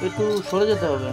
একটু সরে যেতে হবে।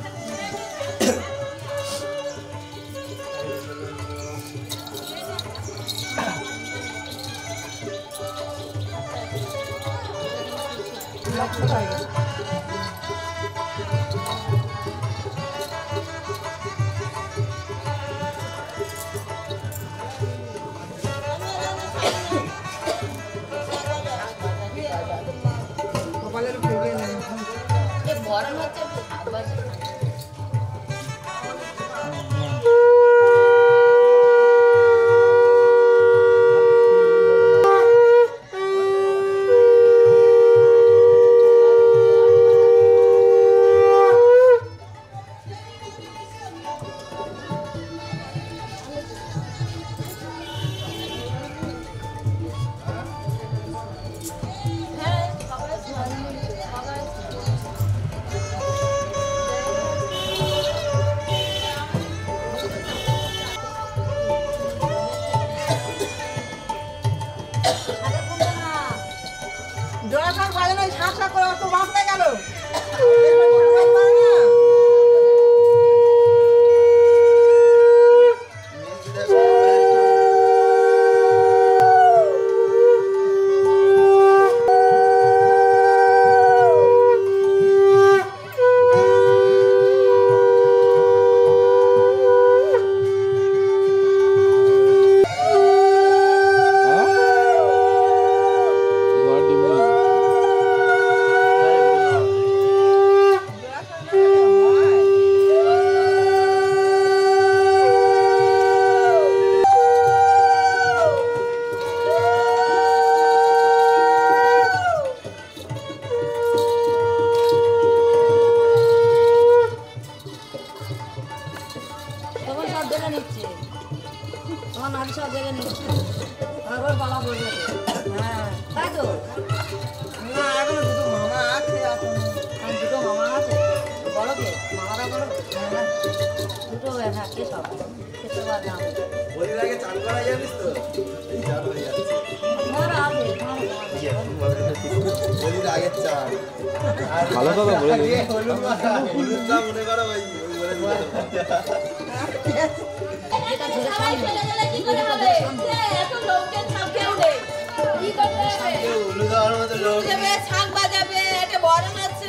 ভালো কথা বলে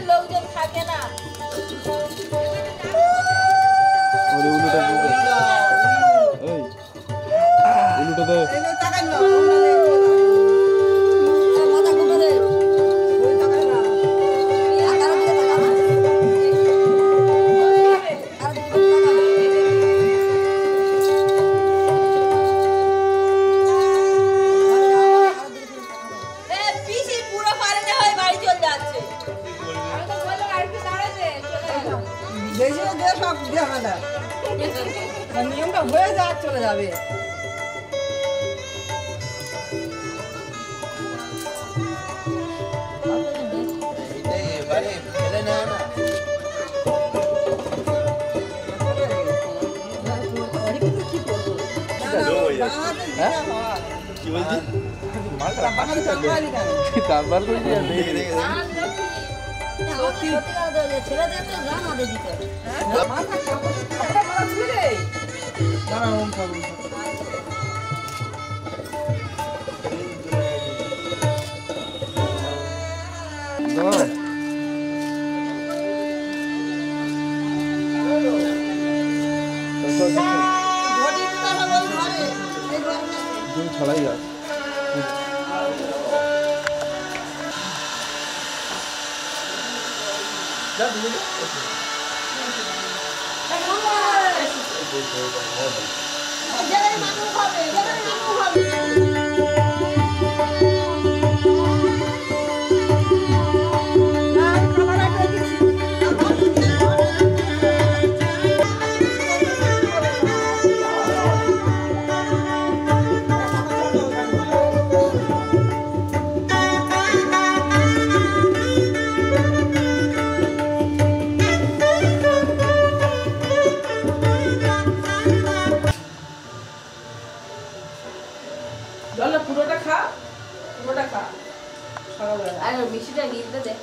লোকজন থাকে না নিয়মটা হয়ে যাক চলে যাবে কি বলছি ছেলেদের তো গান আদে দিতে ছড়াই যায় পুরোটা খা আর মিষ্টিটা নিতে দে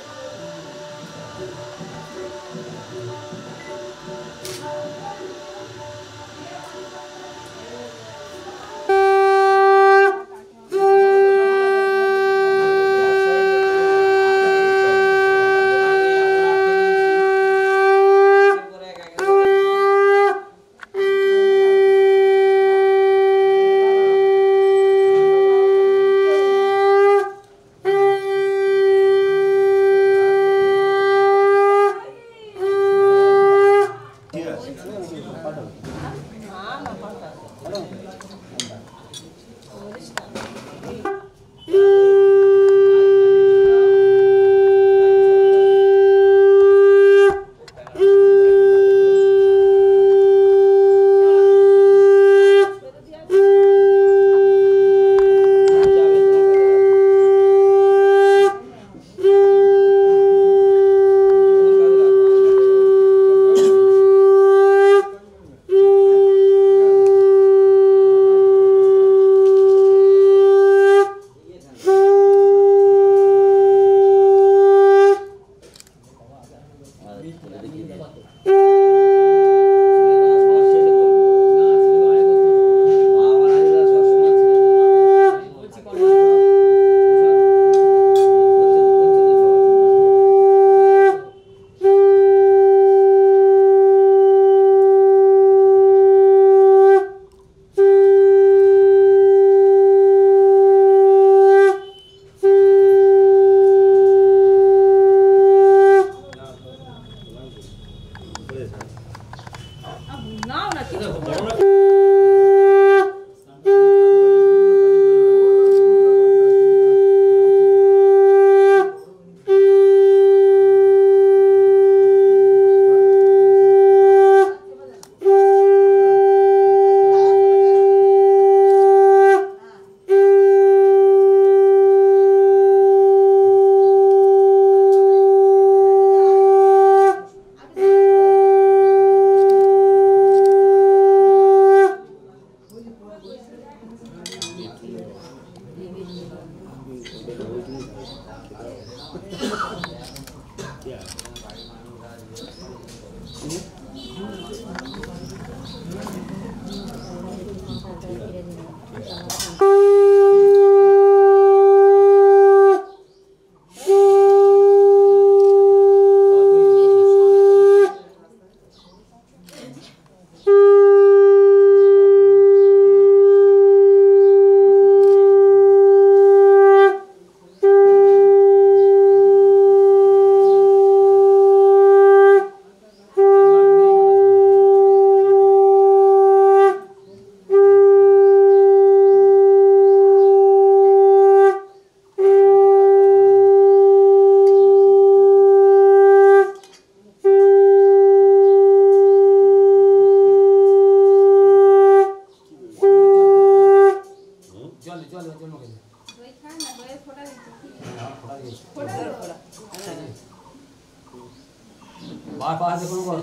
बार बार देखो को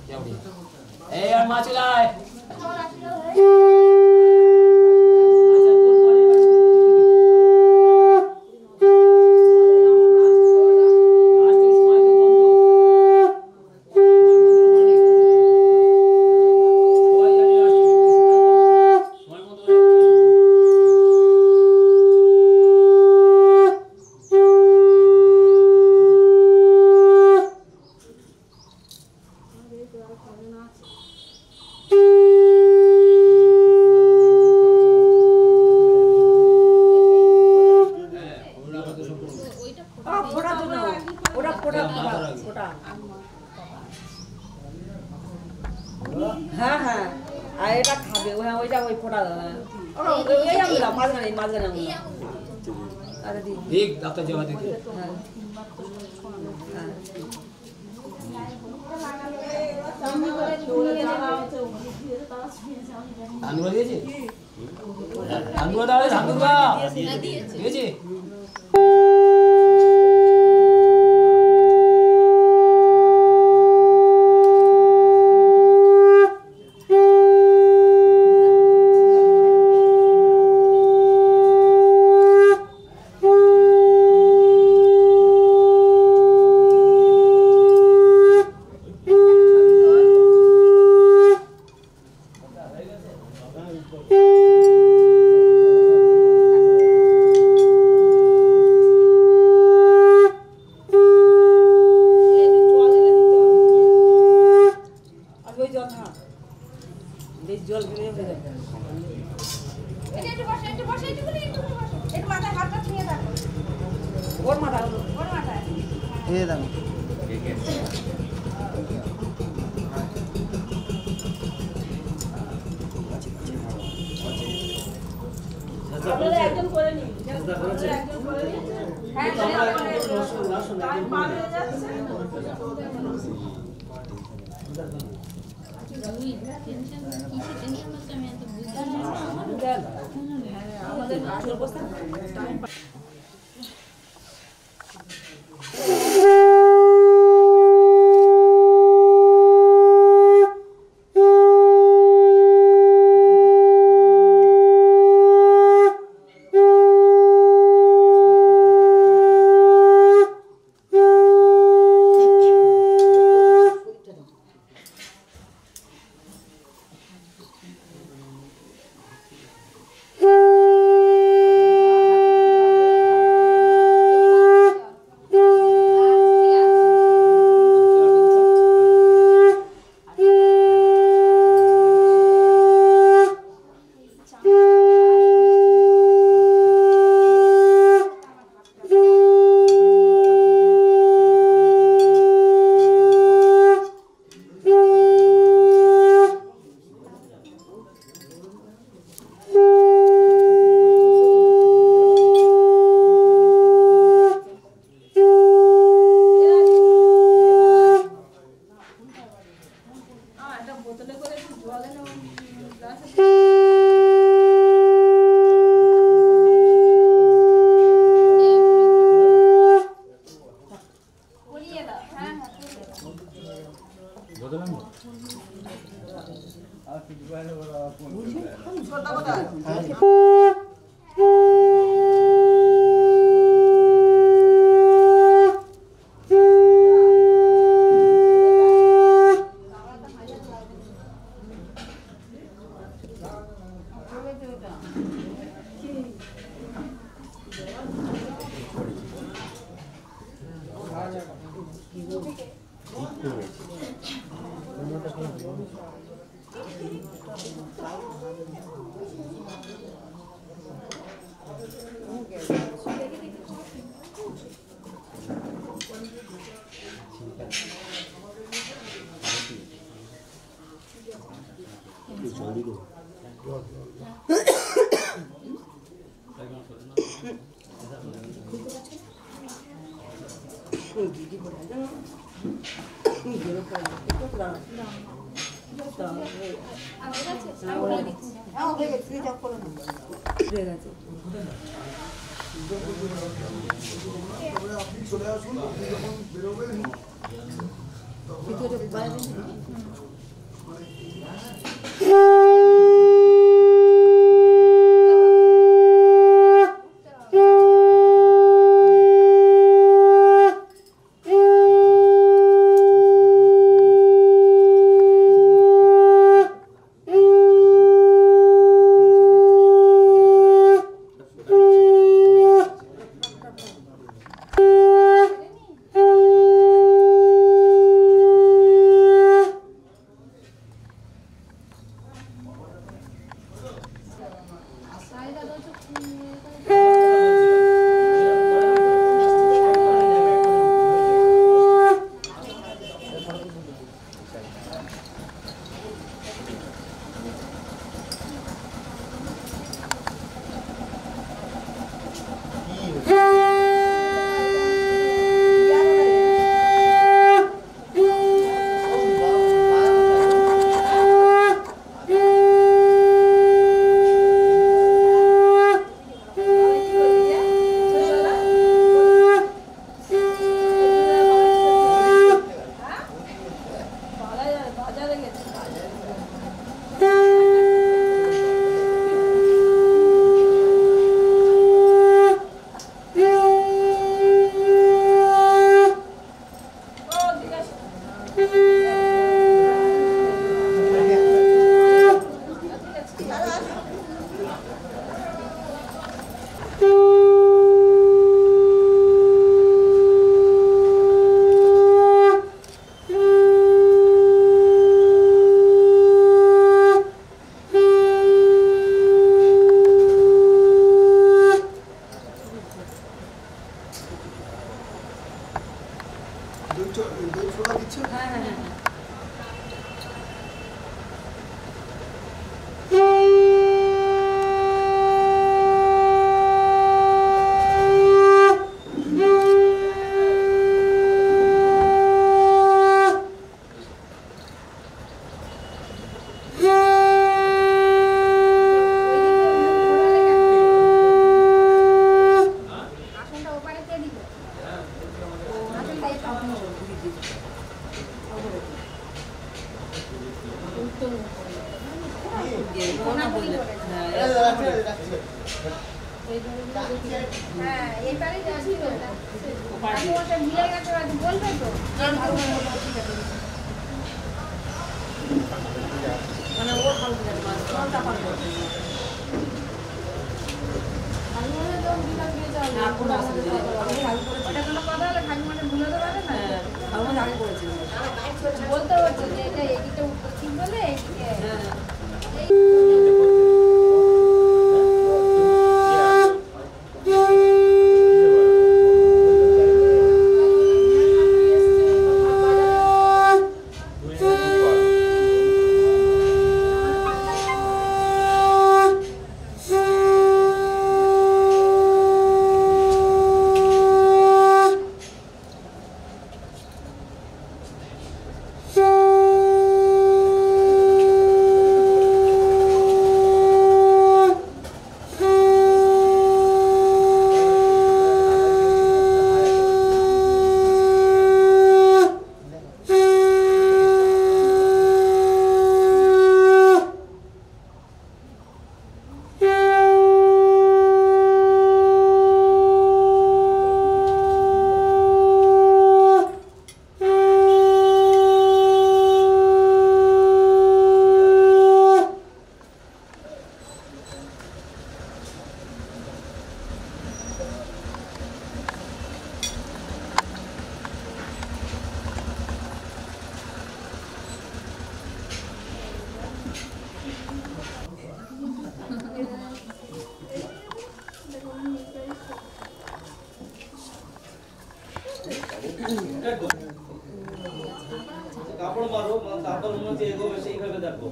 क्या बोली ए यार मां चला है হ্যাঁ হ্যাঁ আর এটা খাবে ওই ওইটা ওই ফোটা ওই আমলা মাঝখানে মাঝখানে আমলা আরে দি देख डॉक्टर जवा देख হ্যাঁ হ্যাঁ ধানগুলো দিয়েছি ধানগুলো দাও ধানগুলো দিয়েছি জল গিয়ে হয়ে যাবে একটু বসে একটু বসে একটু বসে একটু মাথায় হাতটা ছুঁয়ে দেখো ওর মাথা ওর মাথায় এই দাম আপনারা একজন করে নিন একজন করে নিন হ্যাঁ আমাদের অবস্থা যে কোনা বললে হ্যাঁ হ্যাঁ এবারে যাচ্ছি তো আমি ওটা ভুলে গেছে আজ বলবে তো মানে ও ভালো করে মাছ কোনটা পারবে না কোনো অসুবিধা নেই আমি আগে করেছি ওটা কোনো কথা হলে খালি মানে ভুলে তো পারে না হ্যাঁ আমি আগে করেছি বলতে হচ্ছে যে এটা এদিকে উত্তর ঠিক বলে এদিকে হ্যাঁ কাপড় মারো তারপর মনে হচ্ছে এগোবে সেইভাবে দেখো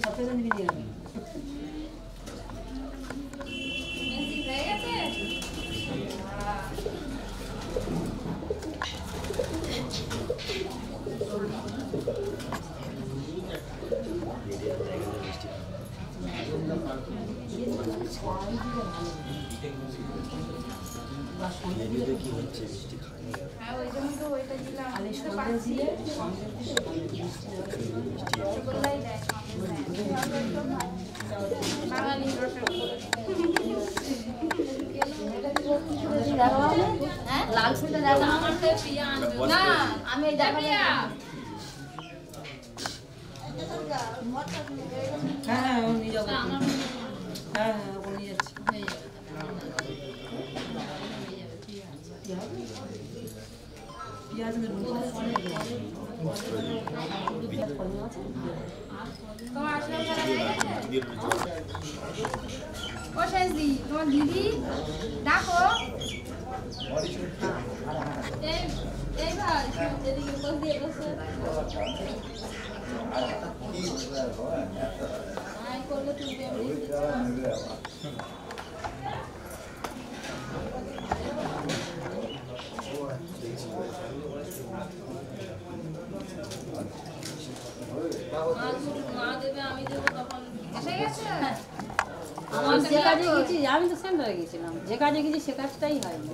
সবথেকে নিবি দিয়ে দিবি। হয়ে গেছে? হ্যাঁ, ওই জন্য তো ওইটা দিলাম। আমি তো পাচ্ছি। রসগোল্লাই দেয়, সন্দেশ দেয়। বাঙালি রসগোল্লা। হ্যাঁ লাল ফুলটা দেখো আমার তো পিয়া আনবে না, আমি এই দেখো পিয়া। হ্যাঁ হ্যাঁ ও নিয়ে যাবো। হ্যাঁ হ্যাঁ ও নিয়ে যাচ্ছি। পেঁয়াজ তোমার আসলে করা হয়ে গেছে? ও শেষদি, তোমার দিদি ডাকো। এই ভাই, এদিকে বস দিয়ে বসো। আয় করলে তুমি মা দেবে, আমি দেবো, তখন এসে গেছে। আমার যে কাজে গেছি আমি তো সেন্টারে গেছিলাম যে কাজে গেছি সে কাজটাই হয়নি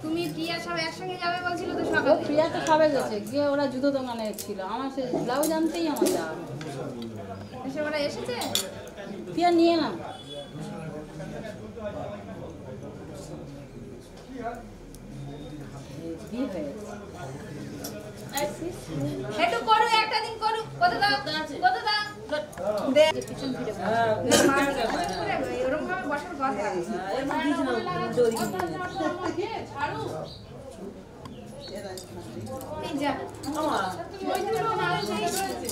তুমি প্রিয়া সব একসঙ্গে যাবে বলছিল তো ও সকালে। প্রিয়া তো সবে গেছে গিয়ে ওরা জুতো দোকানে ছিল আমার সে ব্লাউজ আনতেই আমার যাওয়া এসে ওরা এসেছে? প্রিয়া নিয়ে না বিয়ে হয়ে গেছে একটু করু, একটা দিন করু। কত দাও? কত দাও? দে। পিছন ফিরে বসো। হ্যাঁ না, মা এরকম ভাবে বসার কথা। এর মধ্যে দিয়েছি না উল্টো ওদিকে নিয়ে যাচ্ছি। এই যা। আমার ওই দুটো মানুষ এই করেছে।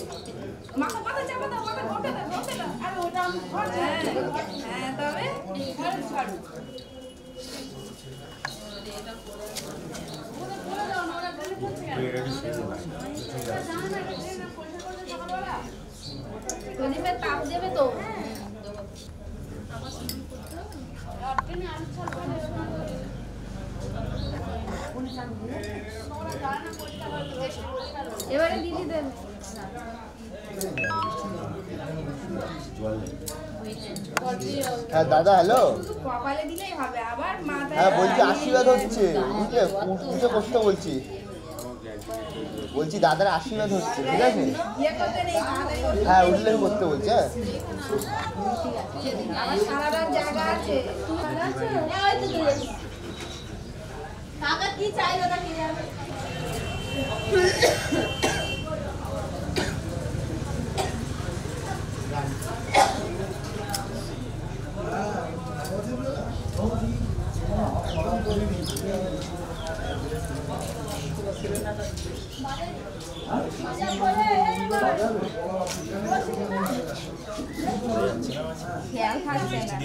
মাথা পাতা চাপা দাও, মাথা ঘটে দাও, ঘটে দাও। আরে ওটা আমি ঘটে। হ্যাঁ, তবে ছাড়ু, ছাড়ু। প্রদীপের তাপ দেবে তো। এবারে দিদি দেবে। হ্যাঁ দাদা হ্যালো শুধু কপালে দিলেই হবে, আবার মাথায়। হ্যাঁ বলছি আশীর্বাদ হচ্ছে বুঝলে উঠে বসতে বলছি দাদার আশীর্বাদ হচ্ছে ঠিক আছে ইয়ে করতে নেই, মাথায় করতে। হ্যাঁ উঠলে করতে বলছে হ্যাঁ আমার সারা রাত জায়গা আছে। টাকা কি চাই ওটা কিনে আনবে খেয়াল থাকছে না।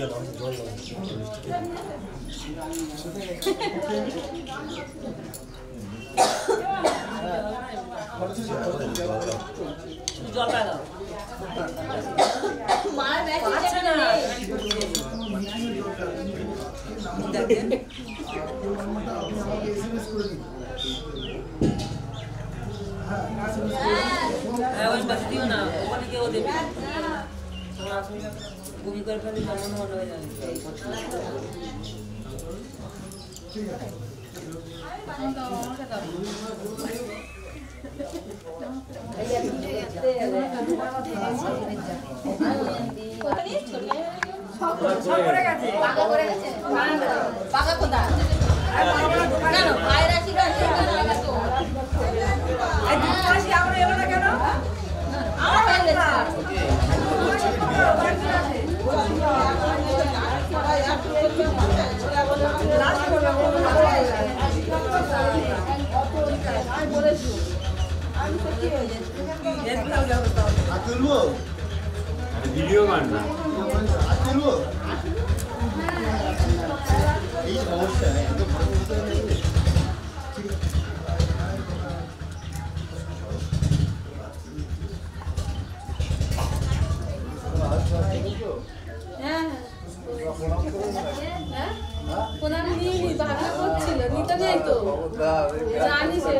জল পায় দাও মার ব্যাগ পাচ্ছে না দেখেন হ্যাঁ ওই পাশে দিও না ওখানে কেউ দেবে তোমরা ভূমি করে ফেলে তখন মনে হয়ে যাবে সব করে গেছে। পাকা করে গেছে পাকা কোথায় কেন ভাইরা ছিল এই দু মাসই আমরা এলো না কেন? আমার হয়ে গেছে তুলবো ভিডিও বান না এই সমস্যা এত ভালো হতে হবে হ্যাঁ প্রণাম নিয়ে নি ভাবনা করছিল নিতে নেই তো জানি সে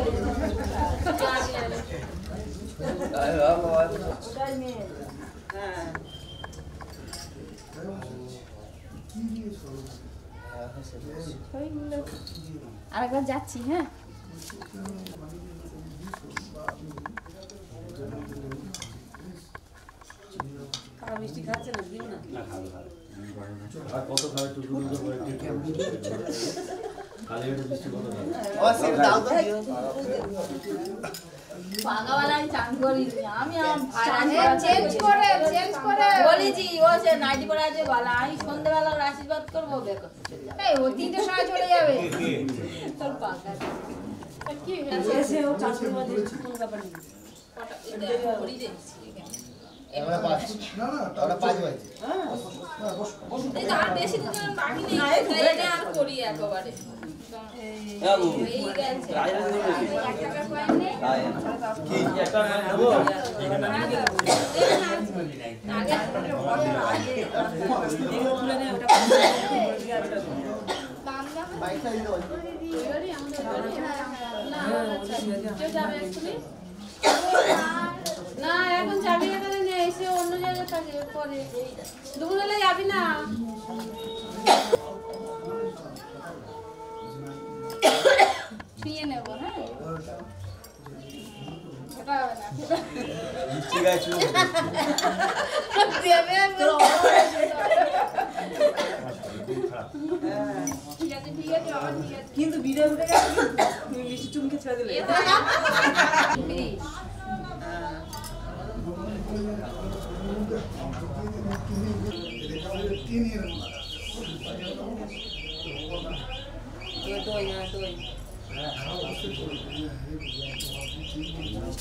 আরেকবার যাচ্ছি হ্যাঁ খাওয়া মিষ্টি খাচ্ছে না দিও না আর কত খাবে একটু দুধ করে কালি একটু মিষ্টি কত খাবে ও সেম দাও তো দিও পাগাওয়ালায় চান করিনি আমি চেঞ্জ করে বলেছি ও সে নাইটি পরে আছে বলা আমি সন্ধ্যেবেলা ওর আশীর্বাদ করবো দেখো এই ও 3টের সময় চলে যাবে তোর পাকা কি এসে ও চাষের মধ্যে কোন ব্যাপার নেই আমরা পাঁচ আমরা পাঁচ বাজে আর বেশি দিন বাকি নেই এটা আর করি একেবারে বাবু এই গেছে টাকা কয়েন নেই কি একটা নেবো তুলে নে ওটা বাইকটা দিতে পারি না এখন যাবি এখানে নেই এসে অন্য জায়গায় থাকে পরে দুপুরবেলা যাবি না নিয়ে নেবো হ্যাঁ মিষ্টি গাছ ঠিক আছে ঠিক আছে আমার ঠিক আছে কিন্তু ভিডিও উঠে গেছে তুমি মিষ্টি চুমকে ছেড়ে দিলে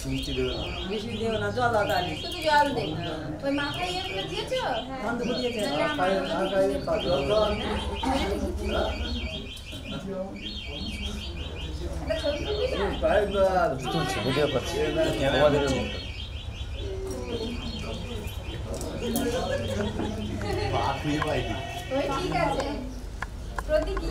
মিষ্টি দেবে না বেশি দিও না জল দাও তাহলে শুধু জল দে ওই মাথায় ইয়েগুলো দিয়েছো বন্ধ করে দিয়েছে ভিডিও করছি ওই ঠিক আছে প্রতীকী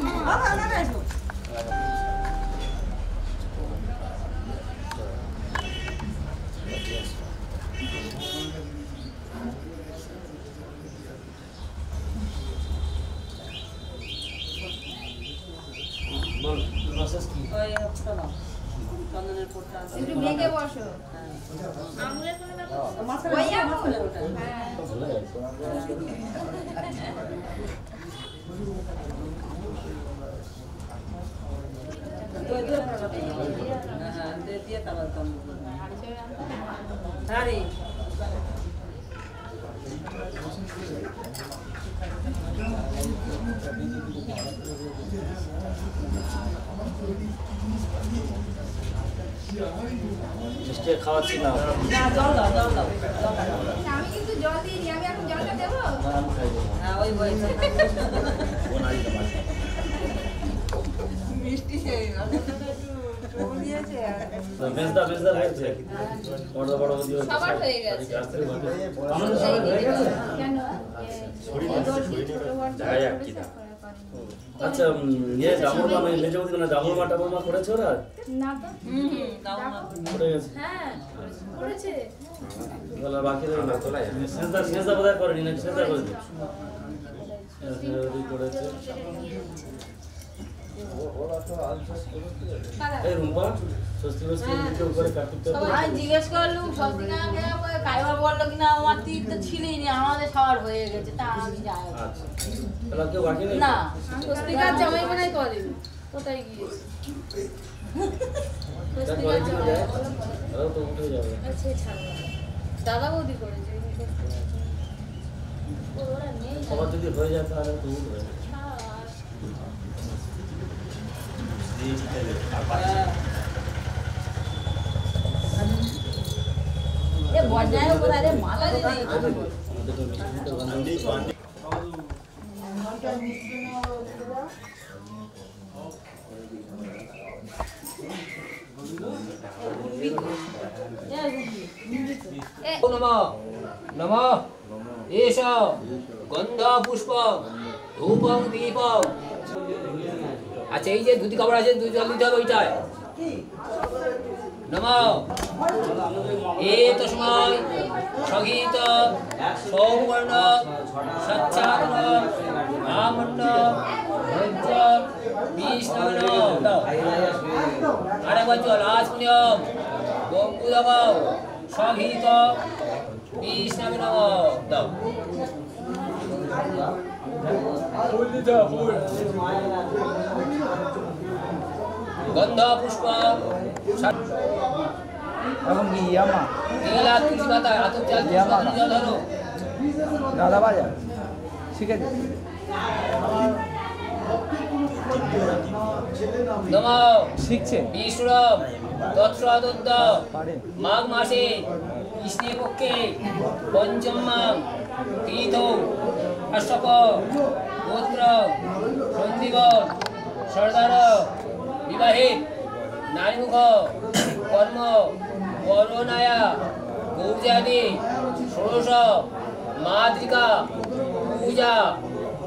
বল প্রসেস কি ওই ফোটা দাও চন্দনের ফোটা একটু ভেঙে বসো আঙুলের কোনো ব্যাপার ওই আঙুল হ্যাঁ দিয়ে তারপর হ্যাঁ রে মিষ্টি খাওয়াচ্ছি না জল দাও জল দাও আমি কিন্তু জল দিইনি আমি এখন জলটা দেবো আমি খাই দেবো হ্যাঁ ওই ওই মিষ্টি বেজদা হয়েছে বড় বড় দিয়ে সবার হয়ে গেছে আমাদের সবার হয়ে গেছে কেন আচ্ছা ইয়ে জামুর মা মেজে বলতে না জামুর মাটা বোমা করেছে ওরা না তো করে গেছে হ্যাঁ করেছে বলা বাকি রইল সেজদা বোধহয় করেনি না সেজদা করে দিচ্ছে করেছে এই রুম্পা স্বস্তি বস্তি উপরে কাটতে আমি জিজ্ঞেস করলুম স্বস্তিকাকে কাইবা বললো কিনা আমার তীর তো ছিলই নি আমাদের সবার হয়ে গেছে তা আমি যাই আচ্ছা তাহলে কেউ বাকি নেই না স্বস্তিকার জামাই মনে করেনি কোথায় গিয়েছে এটা করে দিলে যায় তাহলে তো উঠে যাবে দাদা বৌদি করেছে ওরা নেই সবার যদি হয়ে যায় তাহলে তো উঠবে এ বজায় কোথায় রে মাথা দিয়ে नमः नमः एष गंध पुष्प धूपं दीपं अच्छा এই যে ধুতি কাপড় আছে দুই জল দিতে হবে ওইটায় নমঃ এ তস্মাই সগীত সৌবর্ণ সচ্চাগ্র আমণ্ড ভজ্র বিষ্ণুন আরেকবার চল আজ পুণ্যম গঙ্গুদব সগীত বিষ্ণুন দাও গন্ধ পুষ্প এবং কি ইয়ামা নীলা তুলসী পাতা আতপ চাল জল ধরো দাদা বাজা শিখে দে নমঃ শিখছে বিষ্ণুরম তৎসদন্ত পারে মাঘ মাসে কৃষ্ণের পক্ষে পঞ্চম মাঘ তীর্থ অষ্টক গোত্র সঞ্জীবন সর্দার বিবাহিত নারীমুখ কর্ম করোনায়া গৌরজাদি ষোড়শ মাতৃকা পূজা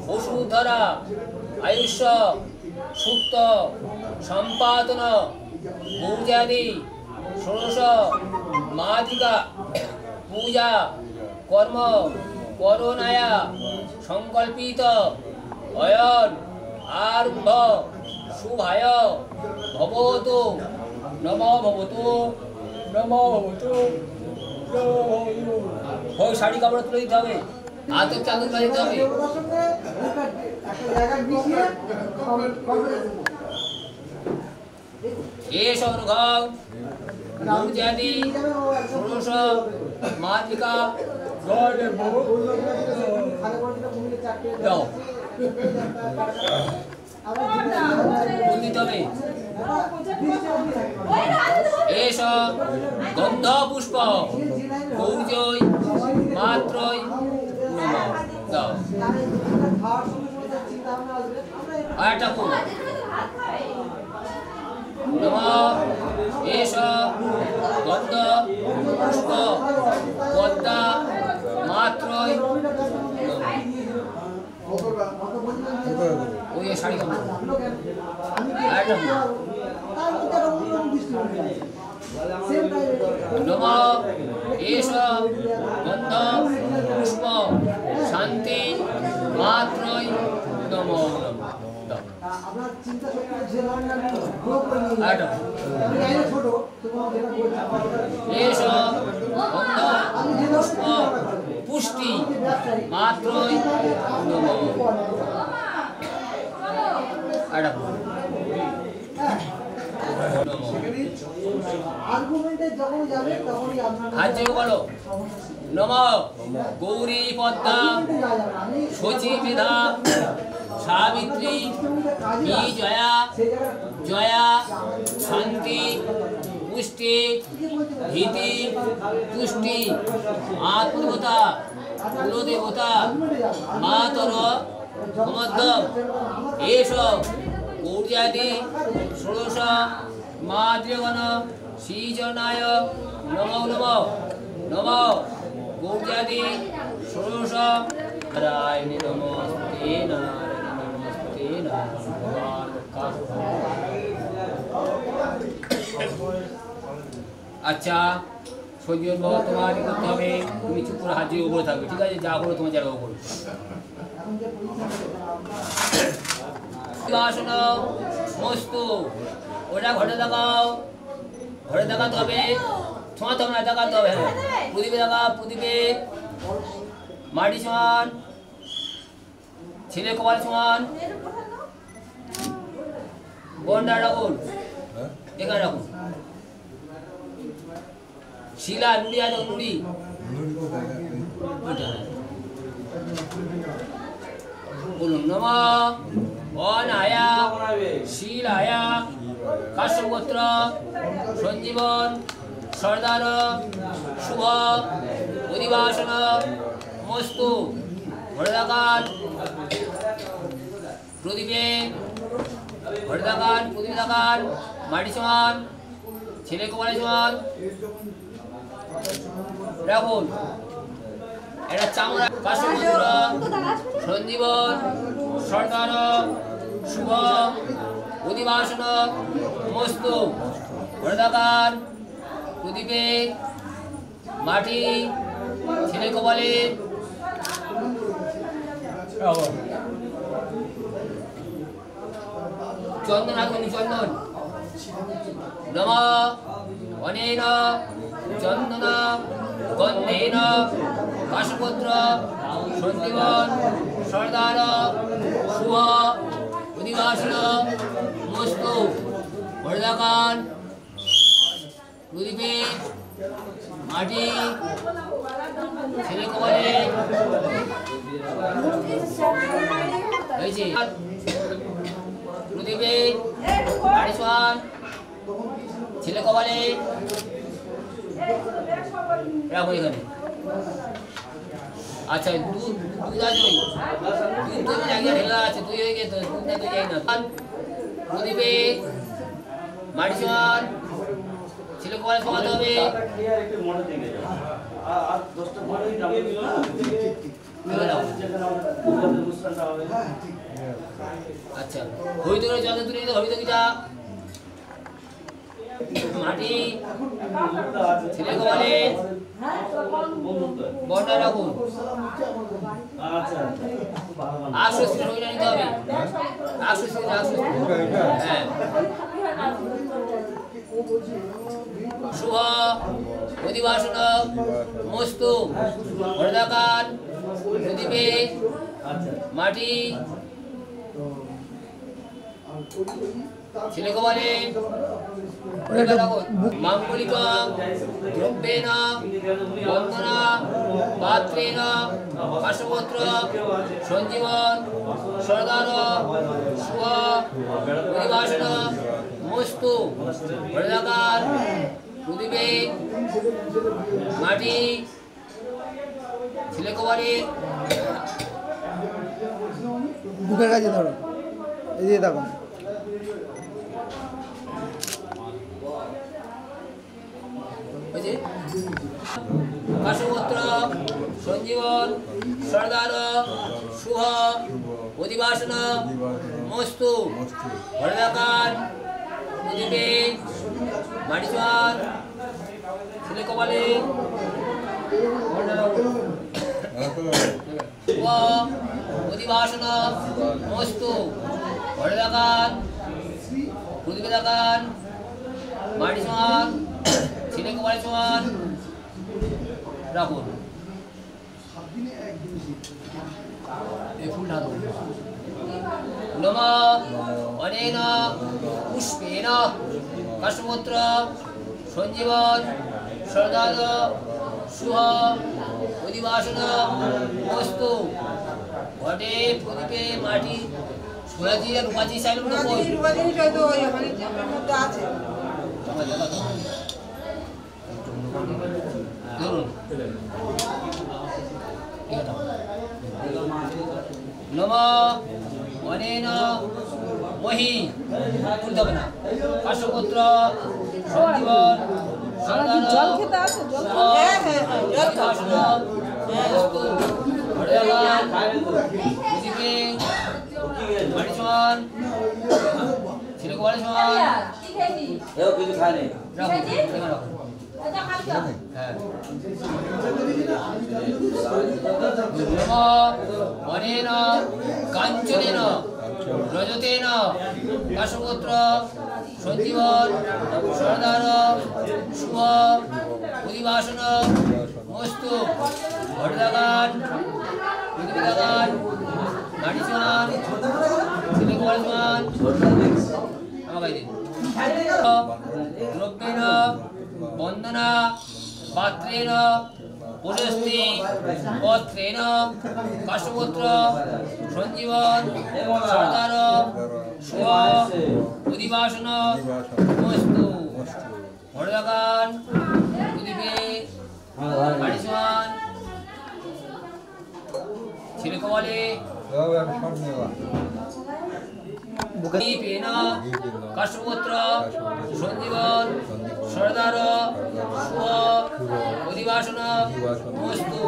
বসুধরা আয়ুষ্য সুক্ত সম্পাদন গৌরজাদি ষোড়শ মাতৃকা পূজা কর্ম করোনায়া সংকল্পিত অয়ন আরম্ভ শুভায় ভবতু নমো ভবতু নমো ভবতু ওই শাড়ি কাপড় তুলে দিতে হবে হাতের চাদর দিতে হবে এস অনুঘং গৌরজাদি ষোড়শ মাতৃকা দাও দিতে হবে এস গন্ধ পুষ্প গৌরজয় মাত্রই দাও আর একটা নমঃ এষ গন্ধ পুষ্প পদ্মা মাত্রই ওই শাড়ি কাপড় নমঃ এষ গন্ধ পুষ্প শান্তি মাত্রই নমো এষ গন্ধ পুষ্প পুষ্টি মাত্রই নমো হাত বলো নমঃ গৌরী পদ্মা সচিবেধা সাবিত্রী জয়া জয়া শান্তি পুষ্টি ধীতি তুষ্টি আত্মদেবতা কুলদেবতা মাতর মধ্যম এসব গৌরজাদি ষোড়শ মাতৃগণ শ্রীজনায় নমো নমঃ নমঃ গৌরজাদি ষোড়শ নারায়ণী নমস্তে নারায়ণী নমস্তে আচ্ছা সঞ্জীব বাবা তোমার কি করতে হবে তুমি চুপ করে হাত দিয়ে উপরে থাকবে ঠিক আছে যা করো তোমার জায়গা করো বাসন মস্তু ওটা ঘরে দেখাও ঘরে দেখাতে হবে ছোঁয়াতে হবে না দেখাতে হবে হ্যাঁ প্রদীপে দেখা প্রদীপে মাটি ছোঁয়ান ছেলে কপাল ছোঁয়ান গন্ডা রাখুন এখানে রাখুন শিলা নুড়ি আছে নুড়ি বলুন নমঃ অনায়া শিলায়া কাশ্যপগোত্র সঞ্জীবন সর্দার শুভ অধিবাসন মস্তু ভরদাকান প্রদীপে ভরদাকান প্রদীপদাকান মাটি সমান ছেলে কপালে সমান রাখুন এটা চামড়া কাশমন্ত্র সঞ্জীবন সরকার শুভ অধিবাসন মস্তু ভরদাকান প্রদীপে মাটি ছেলে কপালে চন্দন হাত চন্দন নম অনেন চন্দন গন্ধেন কাশপত্র সঞ্জীবন সরদার শুভ অধিবাসন মস্তু ভরদাকান প্রদীপে মাটি ছেলে কপালে হয়েছে প্রদীপে মাটি সমান ছেলে কপালে রাখো এখানে আচ্ছা দুধ আছে দুধ তো জায়গা ঢেলা আছে তুই হয়ে গেছে দুধ না তুই যাই না প্রদীপে মাটি সমান ছেলে কপালে সমাতে হবে আচ্ছা হইতে জলে তুলে হইতে যা মাটি ছেলে কপালে বন্ডা রাখুন আশ্বস্তি হইটা নিতে হবে আশ্বস্তি হ্যাঁ শুভ অধিবাসন মস্তু ভরদাকান প্রদীপে মাটি ছেলে কপালে মাঙ্গলিক দ্রব্যেন বন্দনা পাত্রেণ কাশপত্র সঞ্জীবন সরদার শুভ অধিবাসন মস্তু ভরদাকান প্রদীপে মাটি ছেলে কপালে বুকের কাছে ধরো এই যে দেখো কাশপত্র সঞ্জীবন সরদার শুভ অধিবাসন মস্তু ভরদাকান প্রদীপে মাটি সমান ছেলে কপালে শুভ অধিবাসন মস্তু ভরদাকান প্রদীপে দাকান মাটি সমান ছেলে কপালে সমান রাখুন এই ফুল ঢালো নম অনেন পুষ্পেন কাশপত্র সঞ্জীবন সরদার শুভ অধিবাসন মস্তু ঘটে প্রদীপে মাটি সোনাজি আর রূপাজি সাইল না কই রূপাজি তো ওখানে জামার মধ্যে আছে ধরুন নম অনেন মহি তুলতে না কাশপত্র সঞ্জীবন জল খেতে আছে জল ছেলে কপালে সমান কিছু খায় নেই অনেন কাঞ্চনেন রজতেন কাশপত্র সঞ্জীবন সরদার শুভ অধিবাসন মস্তু ভরদাকান প্রদীপদাকান মাটি সমান ছেলে কপালে সমান আমাকে দিন দ্রব্যেন বন্দনা পাত্রেণ পুরস্তি পত্রেণ কাশপত্র সঞ্জীবন সরদার শুভ অধিবাসন মস্তু ভরদাকান প্রদীপে মাটি সমান বলে কবলে দীপেন কাশ্যপত্র সঞ্জীবন সরদার শুভ অধিবাসন বস্তু।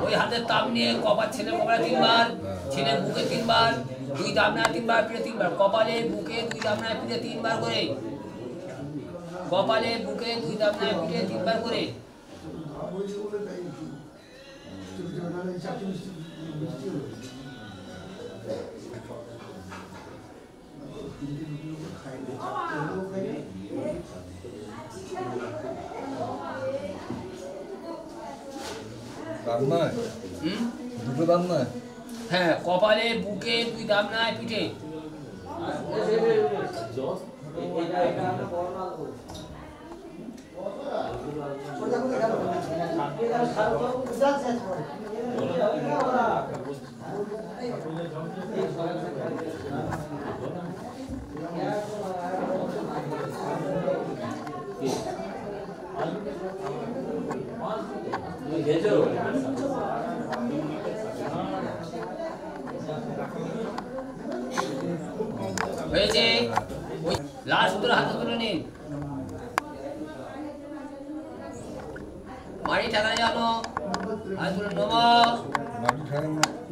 ওই হাতের তাপ নিয়ে কপাল ছেলে কপালে 3 বার, ছেলে বুকে 3 বার, 2 দামনা 3 বার, পিঠে 3 বার, কপালে বুকে 2 দামনা পিঠে 3 বার করে, কপালে বুকে 2 দামনা পিঠে 3 বার করে। দুটো দাম নয়? হ্যাঁ, কপালে বুকে 2 দামনা পিঠে। হয়েছে। ওই লাল সূত্র হাতে তুলে নিন। মাটি ঠাকানো জানো হাত তুলে নম।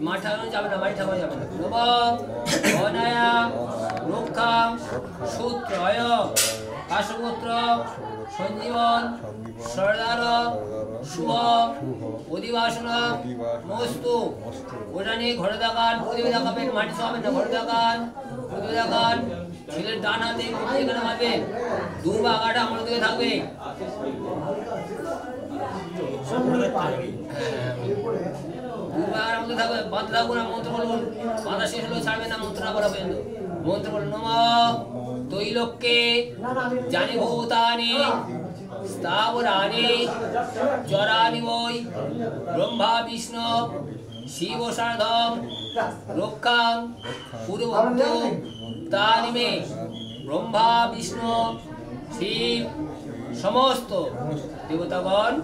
মাটি ঠাকানো যাবে না, মাটি ঠাকানো যাবে না। নম অনায়া রক্ষাং সূত্রয় কাশ্যপত্র সঞ্জীবন সরদার শুভ অধিবাসন মস্তু। ওটা নিয়ে ঘরে দেখান, প্রদীপে দেখাবেন, মাটি সবাবেন না, ঘরে দেখান, প্রদীপে দেখান। ছেলের ডান হাতে এখানে মারবেন, 2 বা আগাটা আমার দিকে থাকবে। 2 বা আগার মধ্যে থাকবে, বাঁধতে থাকবো না। মন্ত্র বলুন, বাঁধা শেষ হলেও ছাড়বে না, মন্ত্র না করা পর্যন্ত। মন্ত্র বলুন নম তৈলোক্যে জানি ভূতানি স্থাবরানি জরানি বৈ ব্রহ্মা বিষ্ণু শিব সার্ধম রক্ষাং পূর্ববন্ত তানি মে। ব্রহ্মা বিষ্ণু শিব সমস্ত দেবতাগণ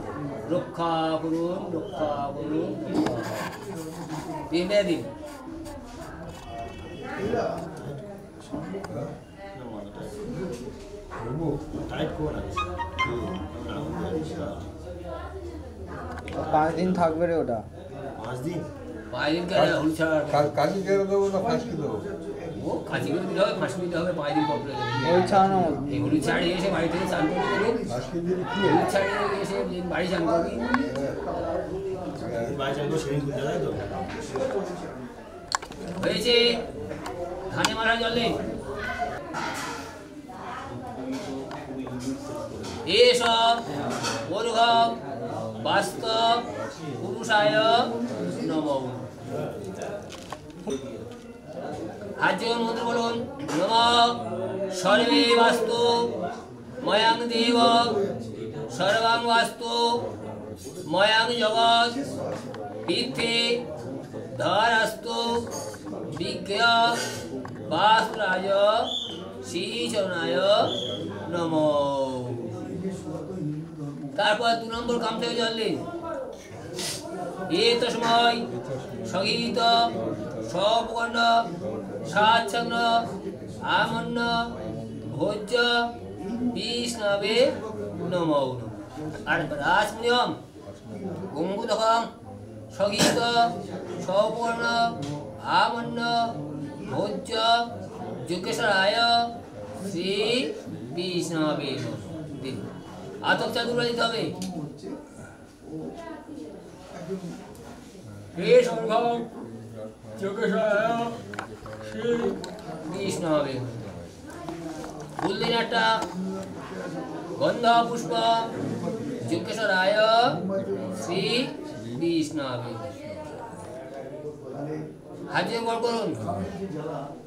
রক্ষা করুন, রক্ষা করুন। দিন দিন পাঁচ দিন থাকবে রে ওটা। 5 দিন কেন হলুদ ছাড় কাজী কেড়ে দেবো না ফাঁসি দেবো? ও কাজী করে দিতে হবে, ফাঁসি দিতে হবে, 5 দিন পর ওই ছাড়ানো এই হলুদ ছাড়িয়ে এসে বাড়ি থেকে চান করে দেবেন। ফাঁসি দিলে কি হলুদ ছাড়িয়ে এসে বাড়ি চান করবি। হয়েছে। ধানে মারা জলে এসব ঊর্ধ্বম বাস্তব পুরুষায় নমঃ। আজীবন মন্ত্র বলুন নমঃ সর্বে বাস্তু ময়াং দেব সর্বাং বাস্তু ময়াং জগৎ বৃদ্ধি ধরাস্তু বিজ্ঞ বাস্তুরাজ শ্রীচরণায় নমঃ। তারপর 2 নম্বর কাম থেকে জানলেন এত সময় সগীত সপকণ্ড সাচ্ছন্ন আমন্ন ভোজ্য বিষ্ণবে নমঃ। আর রাজনিয়ম গঙ্গুদকং সগীত সপকণ্ড আমন্ন ভোজ্য যোগেশ্বরায় শ্রী বিষ্ণবে নমঃ। আতক চাতুর দিতে হবে। হে সংঘম যোগেশ্বরায় শ্রী বিষ্ণবে। ফুল দিন একটা গন্ধ পুষ্প যোগেশ্বরায় শ্রী বিষ্ণবে। হাজির বল করুন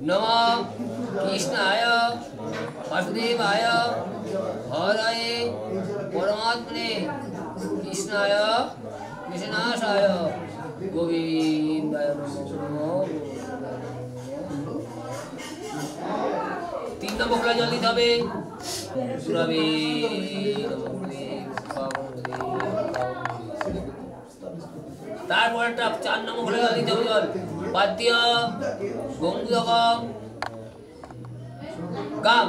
নমঃ কৃষ্ণায় বাসুদেবায় হরয়ে পরমাত্মনে কৃষ্ণায় কৃষ্ণাশায় গোবিন্দায় নমঃ। 3 নম্বর খোলা জল দিতে হবে। সুরবে তারপর একটা 4 নম্বর ঘরে দিতে হবে জল বাদ্য গঙ্গুদকম গাম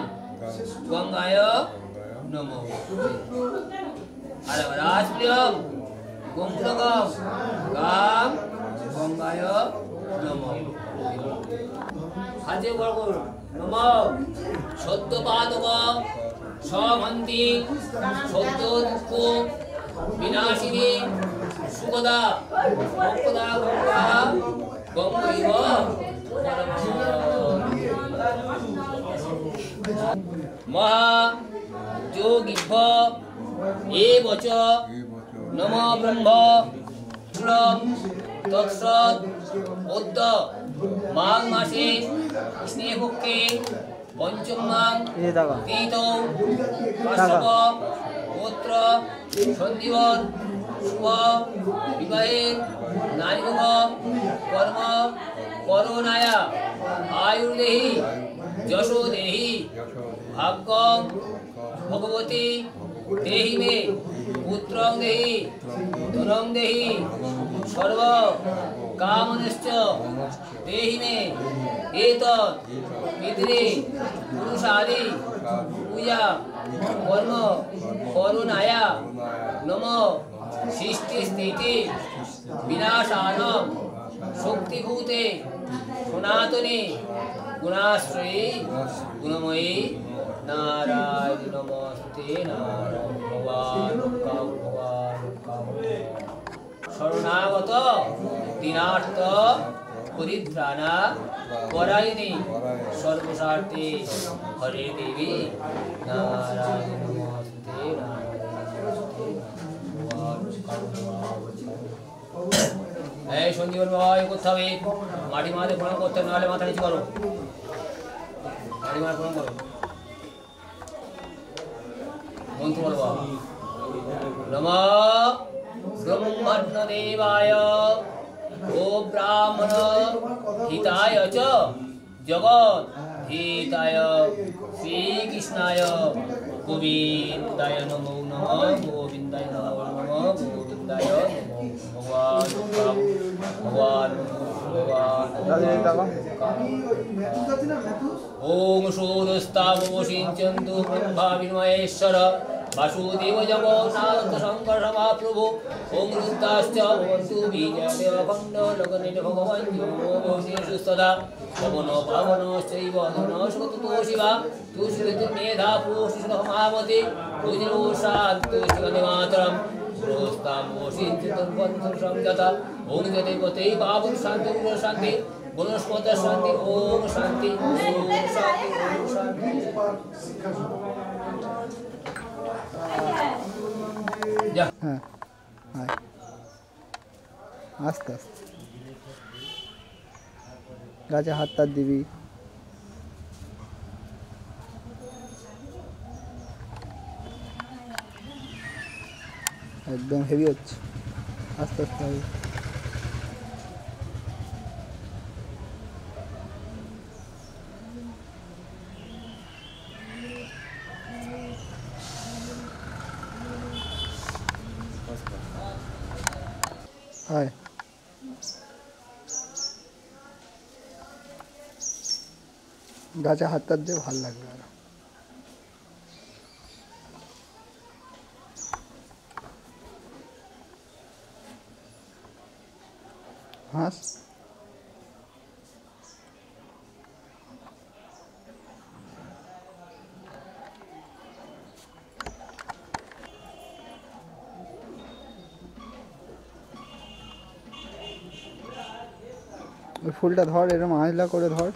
গঙ্গায় নমঃ আর রাজপ্রিয়ম গঙ্গুদকম গাম গঙ্গায় নমঃ হাজে বড় নমঃ সত্যপাদক সমন্তি সত্য দুঃখ বিনাশিনী সুখদা মোক্ষদা গঙ্গা গঙ্গৈব মহা যোগিভ্য এবচ নমো ব্রহ্ম চূড়ম তৎসৎ অদ্য মাঘ মাসে স্নেহপক্ষে পঞ্চমাং তীত কাশ্যপ গোত্র সন্দীবন শুভ বিবাহের নারীভোগ কর্ম করুণায়া আয়ুর্দেহি যশোদেহি ভাগ্যম ভগবতী দেহি মে পুত্রং দেহি ধনং দেহি সর্ব কামনশ্চ দেহি মে এতৎ পিতৃ পুরুষাদি পূজা কর্ম করুণায়া নমঃ সৃষ্টি স্থিতি বিনাশানম শক্তিভূতে সনাতনে গুণাশ্রয়ী গুণময়ী নারায়ণ নমস্তে নারায়ণ ভগবান শরণাগত দীনার্থ পরিত্রাণা পরায়ণী সর্বস্বার্থে হরে দেবী নারায়ণ নমস্তে এই সঞ্জীবন বাবা করতে হবে মাটি মাঝে প্রণাম করতে হবে নাহলে মাথা নিচু করো মাটি মাঝে প্রণাম করো মন্ত্র বলো বাবা নমঃ ব্রহ্মণ্য দেবায় ও ব্রাহ্মণ হিতায় চ জগৎ হিতায় শ্রীকৃষ্ণায় গোবিন্দায় নমো নমঃ গোবিন্দায় নমো নমঃ গোবিন্দায় নমো ভগবান ভগবান ওম শোদস্তাবশিঞ্চন্তু ব্রহ্মা বিনমহেশ্বর वासुदेव जगो नाथ शंकर महाप्रभु ओम रुद्राश्च भवन्तु बीजदेव खंड लगनित भगवान् योगेषु सदा पवनो पावनश्चैव धनस्वतो शिवा तुष्टिति मेधा पुरुषमावति पूजनो शान्तुष्टिगति मातरम् प्रोस्तामोषिञ्चितन्वन्तु संगता ओम जदेवते पावं शान्ति शान्ति वनस्पत शान्ति ओम शान्ति ओम शान्ति ओम शान्ति হ্যাঁ আয় আস্তে আস্তে গাছে হাত তার দিবি একদম হেভি হচ্ছে আস্তে আস্তে হবে হয় গাছে হাত তার দিয়ে ভালো লাগবে আর হাঁস ওই ফুলটা ধর এরকম আঁচলা করে ধর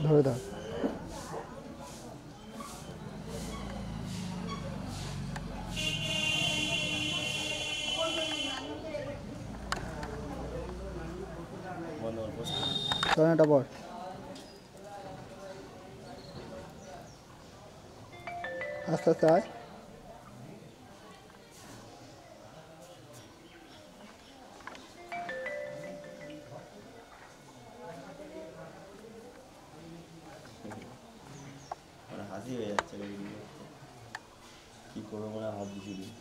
ধরে ধর এটা বল আস্তে আস্তে আয় হাসি হয়ে যাচ্ছে কি করবো মনে হাত দিচ্ছি দিই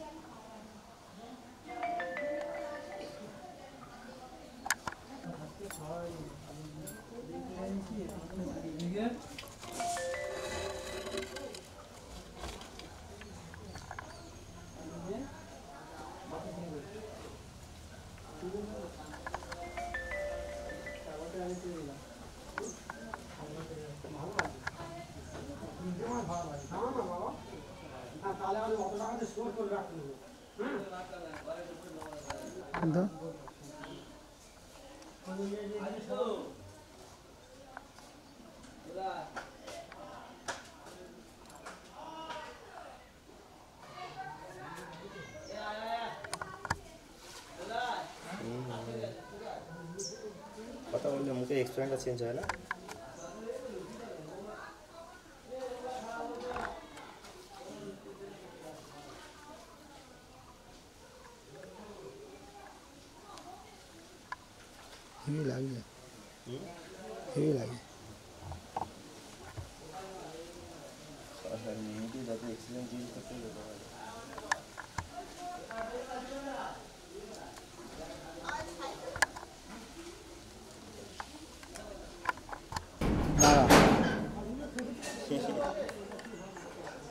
কথা বললে মুখে এক্সপ্রেশনটা চেঞ্জ হয় না হেভি লাগে হেভি লাগে মিনিটে যাতে এক্সপ্রেশন চেঞ্জ করতে যেতে পারে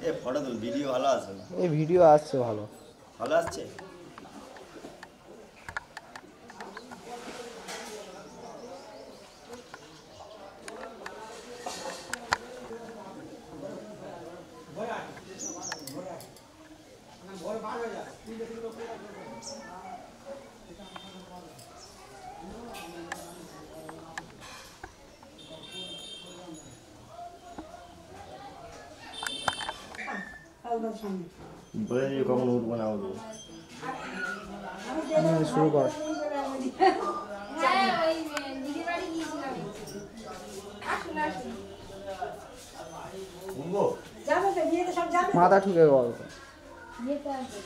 এ ফটো তো ভিডিও ভালো আছে না এই ভিডিও আসছে ভালো ভালো আসছে বলে যে কখন উঠবো না উঠবো শুরু কর হ্যাঁ ওই দিদির বাড়ি গিয়েছিলাম আসুন আসুন উঠবো মাথা ঠুকে গল যেতে আসবে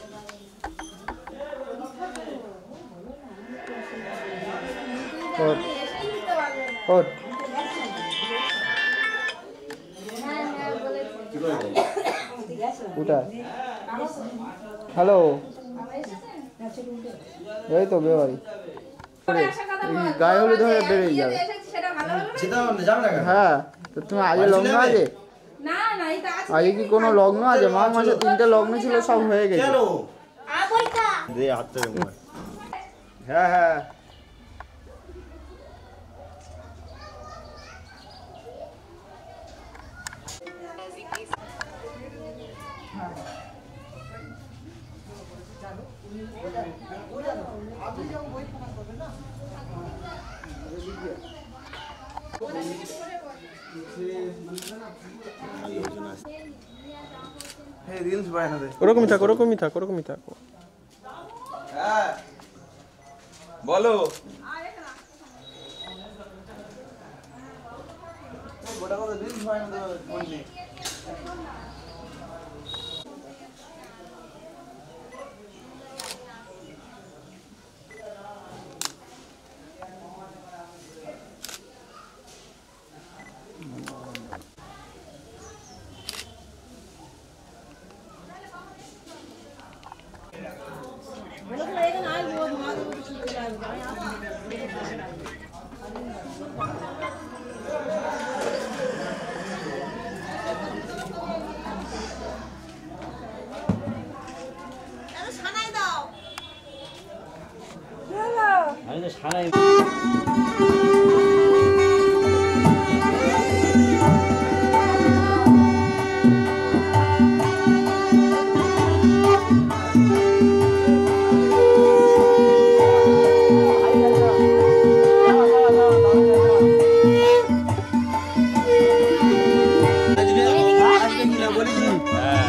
ওঠ এসেই নিতে পারবে না ওঠ হ্যাঁ হ্যাঁ বলেছে কি বলবো উঠা হ্যালো এই তো বেবাড়ি গায়ে হলুদ হয়ে বেরিয়ে যাবে সেটা ভালো হলো সেটা যাবে না কেন হ্যাঁ তো তুমি আজকে লগ্ন আছে না না এটা আছে আজকে কি কোনো লগ্ন আছে মাঘ মাসে 3টে লগ্ন ছিল সব হয়ে গেছে কেন বইটা দে হাতটা দে হ্যাঁ হ্যাঁ ওরকমই থাক ওরকমই থাক ওরকমই থাকো হ্যাঁ বলো আমি তো সারাই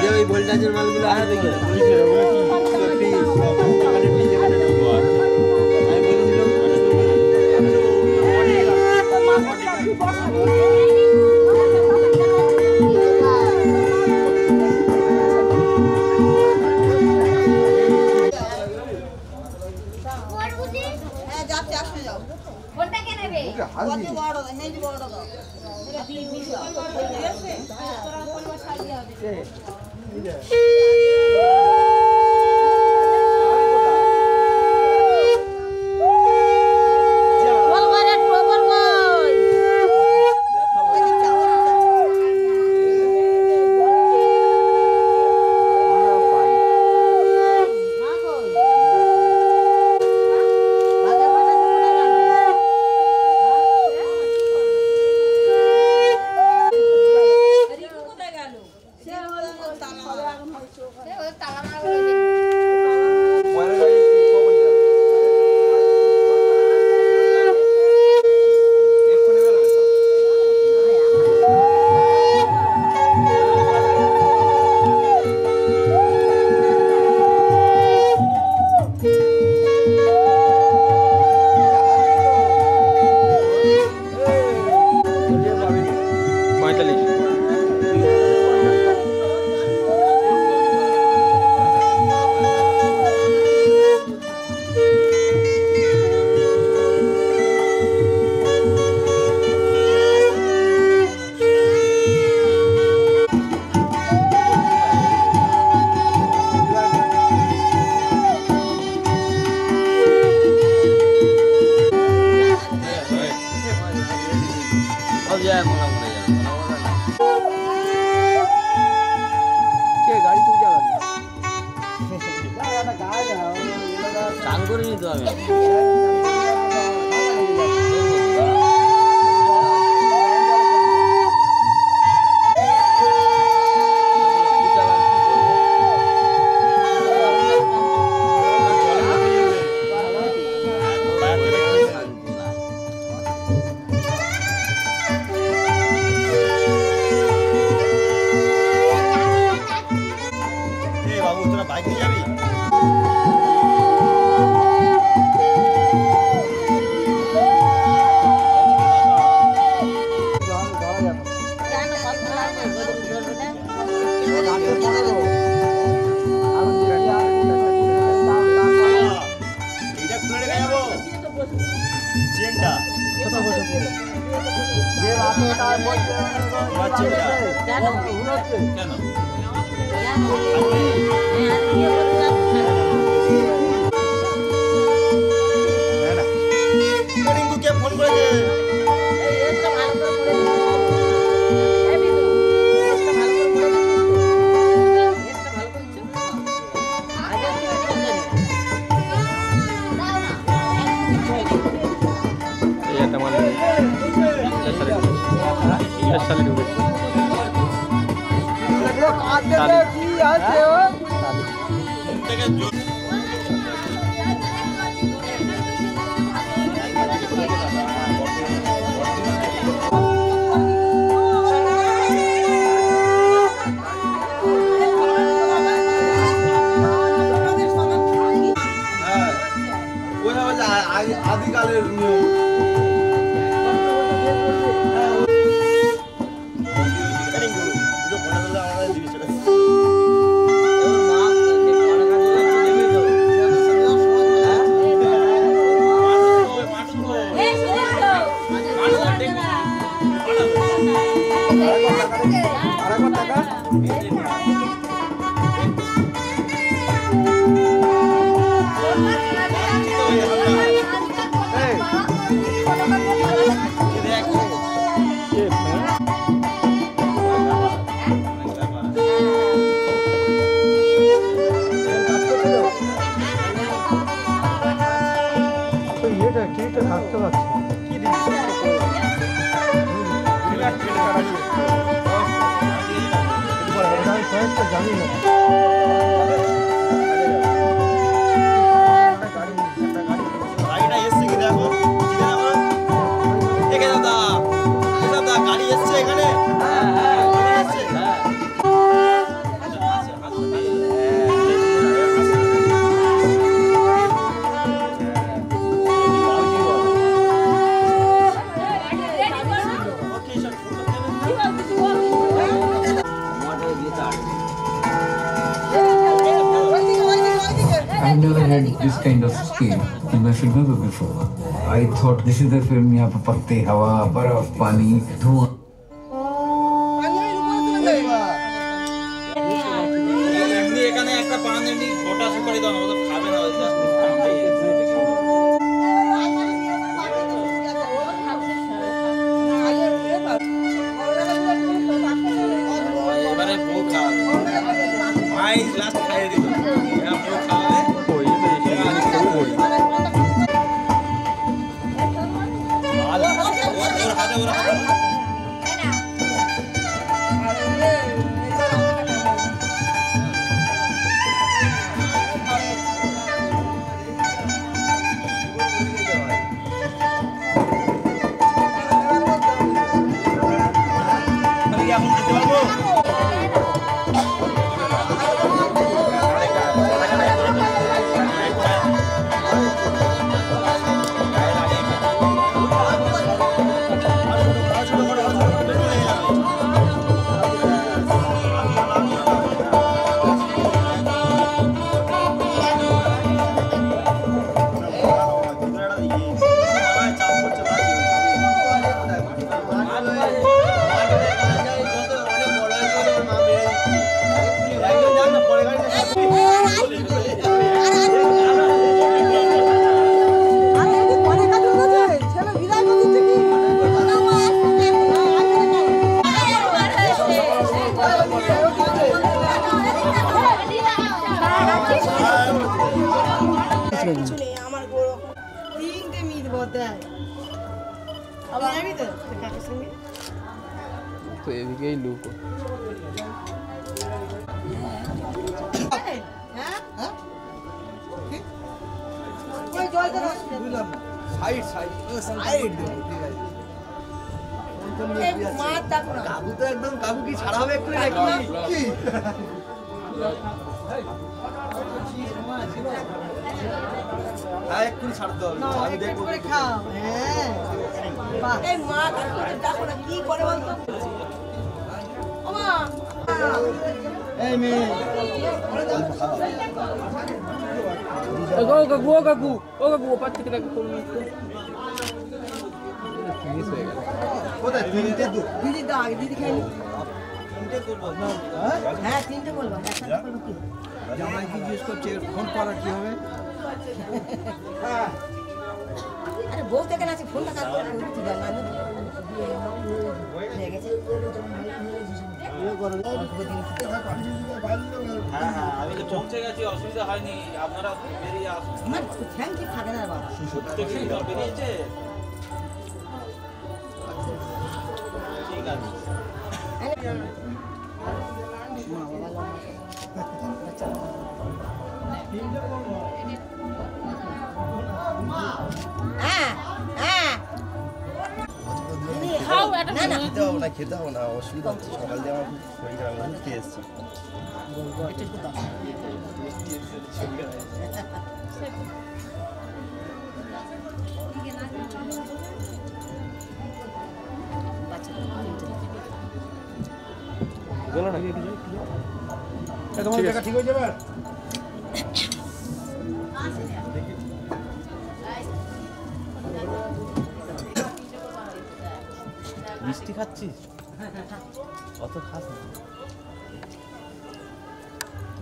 যে ওই ভোল্টেজের মালগুলো আসবে কি কোনটা কে নেবে আদিকালের নিয়ম। I've never had this kind of scale in my film ever before. I thought this is the film यहाँ पर पत्ते, हवा, बर्फ, पानी, धुआं। তো এদিকেই লুকো কাবু তো একদম কাবু কি ছাড়া হবে একটু কি হ্যাঁ এক্ষুনি ছাড়তে হবে আমি দেখবো খাও হ্যাঁ এই মা দেখো না কি করে বলতো ওমা এই মেয়ে ও কাকু পাচ্ছি কি দেখো ফিনিশ হয়ে গেল কোথায় তিনটে দু দিদি দাও আগে দিদি খাই তিনটে করবো হ্যাঁ তিনটে বলবো একসাথে করবো কি জামাই কি জিজ্ঞেস করছে ফোন করা কি হবে আরে বউ থেকে আছে ফোনটা কাজ করে তুই জানা না হয়ে গেছে হ্যাঁ হ্যাঁ আমি তো পৌঁছে গেছি অসুবিধা হয়নি আপনারা বেরিয়ে আসুন আমার থ্যাংক ইউ থাকে না বাবা সত্যি বেরিয়েছে ঠিক আছে খেতে হবে না অসুবিধা হচ্ছে সকাল দিয়ে আমার খুব শরীর খারাপ ঘুরতে এসেছি তোমার জায়গা ঠিক হয়ে যাবে মিষ্টি খাচ্ছিস অত খাস না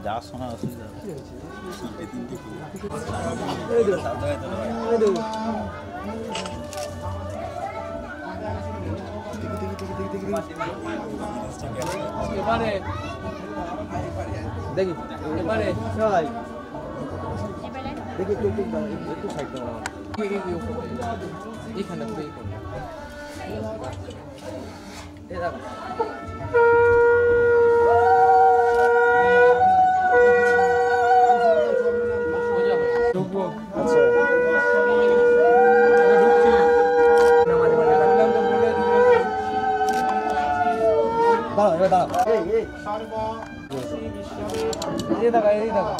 যাওয়ার সময় অসুবিধা এবারে দেখি এবারে দেখি একটু সাইড দাও এইখানে ঢুকবো আচ্ছা দাঁড়াও এবার দাঁড়াও এই এই দেখা এই দেখা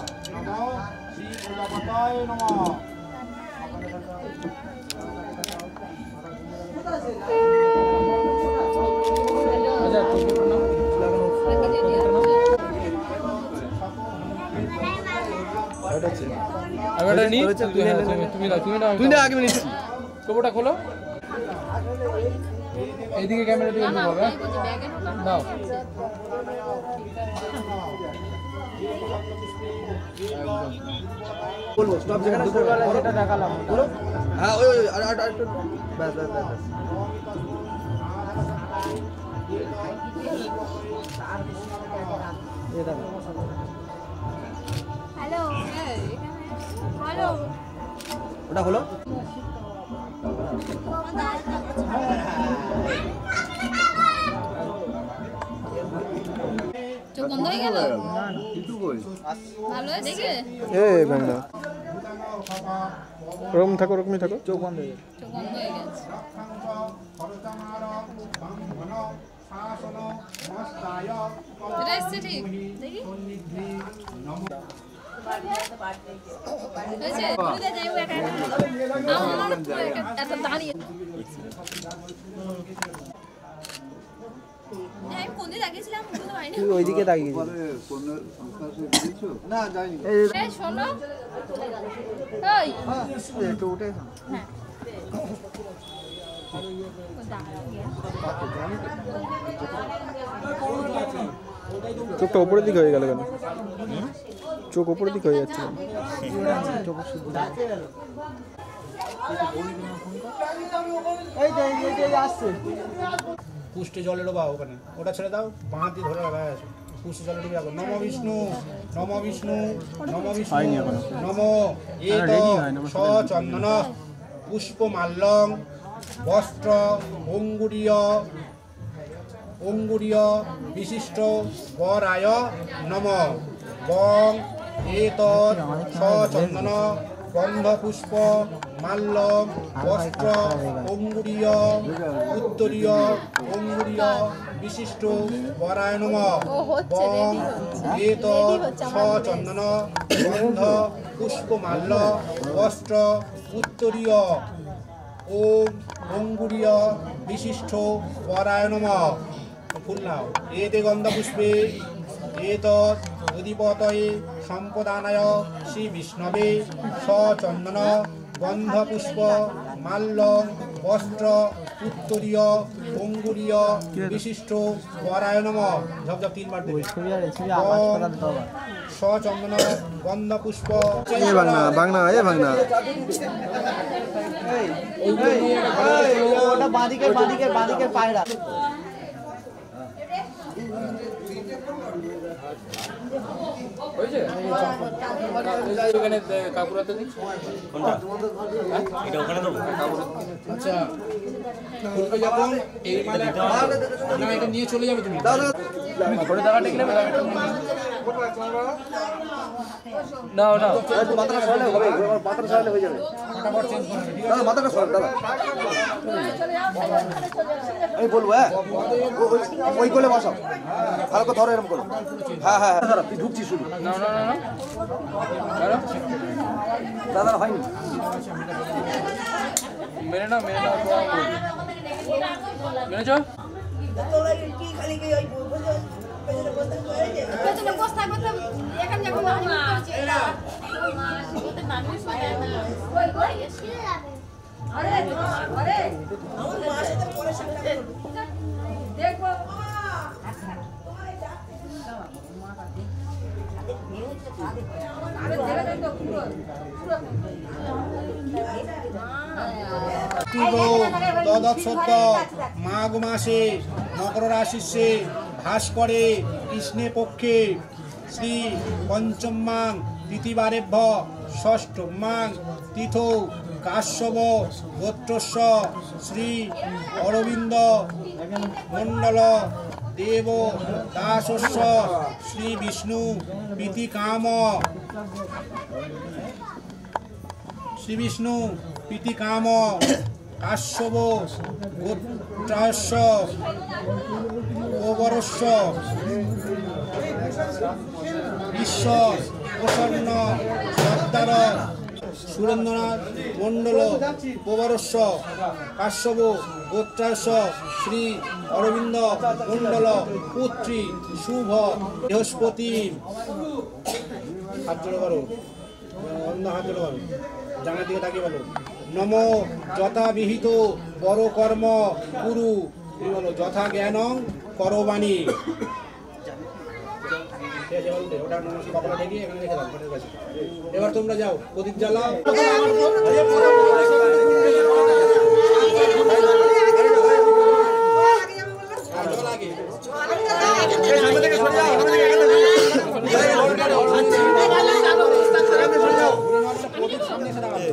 তুমি আগে নিচ্ছি কবটা খোলো এইদিকে ক্যামেরা দিকে হবে দাও বলবো স্টপ যেখানে সেটা দেখালাম বলো হ্যাঁ ওই আর ব্যাস হ্যালো হ্যালো ওটা হলো চোখ বন্ধ হয়ে গেল ভালো হয়েছে এ বাংলা ওরকম থাকো ওরকমই থাকো চোখ বন্ধ হয়ে গেছে চোখ বন্ধ হয়ে গেছে এটা এসছে ঠিক দেখি হয়েছে গুরুদে যাই একা আমার এত দাঁড়িয়ে আমি কোন দিকে তাকিয়েছিলাম বুঝতে পারিনি তুই ওইদিকে তাকিয়েছিস না যাইনি এই শোনো এই একটু উঠে হ্যাঁ চোখটা উপরের দিকে হয়ে গেল কেন চোখ উপরের দিকে হয়ে যাচ্ছে এই যে আসছে পুষ্টে জলে ডোবা ওখানে ওটা ছেড়ে দাও বাঁ দিয়ে ধরে রাখা আছে পুষ্টে জলে ডুবে রাখো নম বিষ্ণু নম বিষ্ণু নম বিষ্ণু নম এত সচন্দন পুষ্পমাল্যং বস্ত্র অঙ্গুরীয় বিশিষ্ট বরায় নম বং এত সচন্দন গন্ধপুষ্প মাল্যম বস্ত্র অঙ্গুরীয় উত্তরীয় অঙ্গুরীয় বিশিষ্ট বরায় নম বং এত সচন্দন গন্ধ পুষ্পমাল্য বস্ত্র উত্তরীয় ওম অঙ্গুরীয় বিশিষ্ট বরায় নম ফুল নাও এতে গন্ধপুষ্পে এতৎ অধিপতয়ে সম্পদানায় শ্রী বিষ্ণবে সচন্দন গন্ধপুষ্প মাল্য বস্ত্র উত্তরীয় অঙ্গুরীয় বিশিষ্ট বরায় নম ঝপঝপ 3 বার দেবে সচন্দন গন্ধপুষ্প বাংলা বাংলা এ বাংলা ওটা বাঁদিকে পায়রা হয়েছে ওখানে কাকুরাতে দিই এটা ওখানে দেবো আচ্ছা ফুলকে যখন এই না এটা নিয়ে চলে যাবে তুমি ঘরে টাকা টেকলে নাও নাও মাথাটা সরালে হবে মাথাটা সরালে হয়ে যাবে দাদা মাথাটা সরালে দাদা আমি বলবো হ্যাঁ ওই কোলে বসাও ভালো করে ধরো এরকম করো হ্যাঁ হ্যাঁ দাদা তুই ঢুকছিস শুধু নাও নাও নাও দাদা হয়নি মেরে নাও মেরেছ পেছনে বস থাকবে তো এখানে যখন করছি আরে আমার মার সাথে পরে সাক্ষাৎ দেখবো তদৎসত্য মাঘ মাসে মকর রাশিসে ভাস করে কৃষ্ণে পক্ষে শ্রী পঞ্চমাং তৃতীবারেভ্য ষষ্ঠমাং তীথৌ কাশ্যপ গোত্রস্য শ্রী অরবিন্দ মণ্ডল দেব দাসস্য শ্রী বিষ্ণু প্রীতিকাম শ্রী বিষ্ণু প্রীতিকাম কাশ্যপ গোত্রাস্য গোবরস্য ঈশ্বর প্রসন্ন সত্তার সুরেন্দ্রনাথ মণ্ডল গোবরস্য কাশ্যপ গোত্রাস্য শ্রী অরবিন্দ মণ্ডল পুত্রী শুভ বৃহস্পতি হাত জোড়ো করো অন্য হাত জোড়ো করো জানার দিকে তাকিয়ে বলো নম যথাবিহিত বড় কর্ম কুরু বলো যথা জ্ঞানং করবাণী ওটা নমস্কার কপালে ঢেকে এখানে রেখে দাও ঘরের কাছে এবার তোমরা যাও প্রদীপ জ্বালাও প্রদীপ সামনে এসে দাঁড়াবে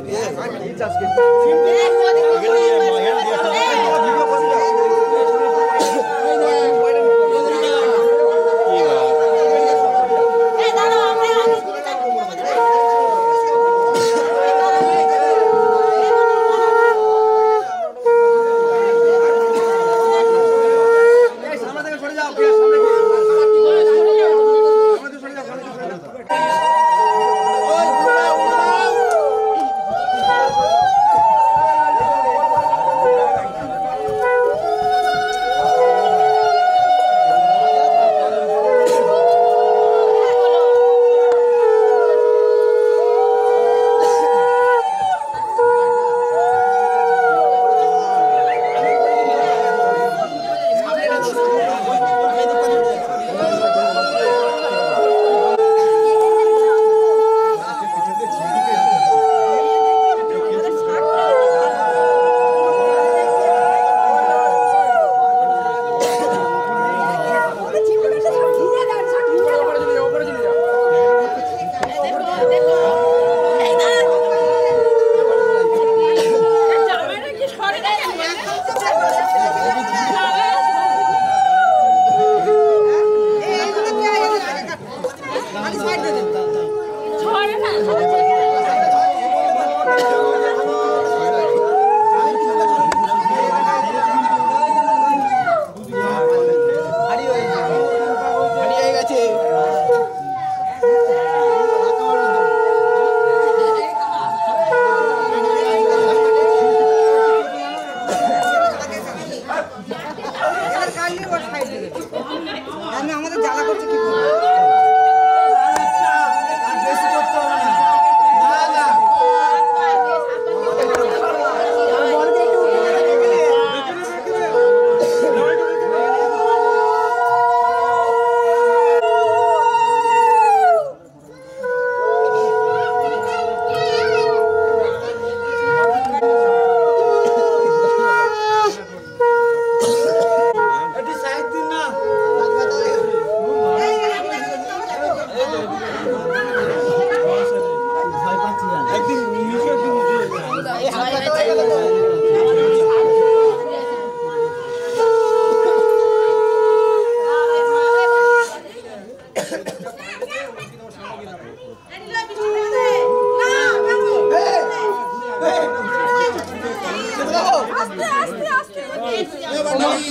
এই বান্ডালি,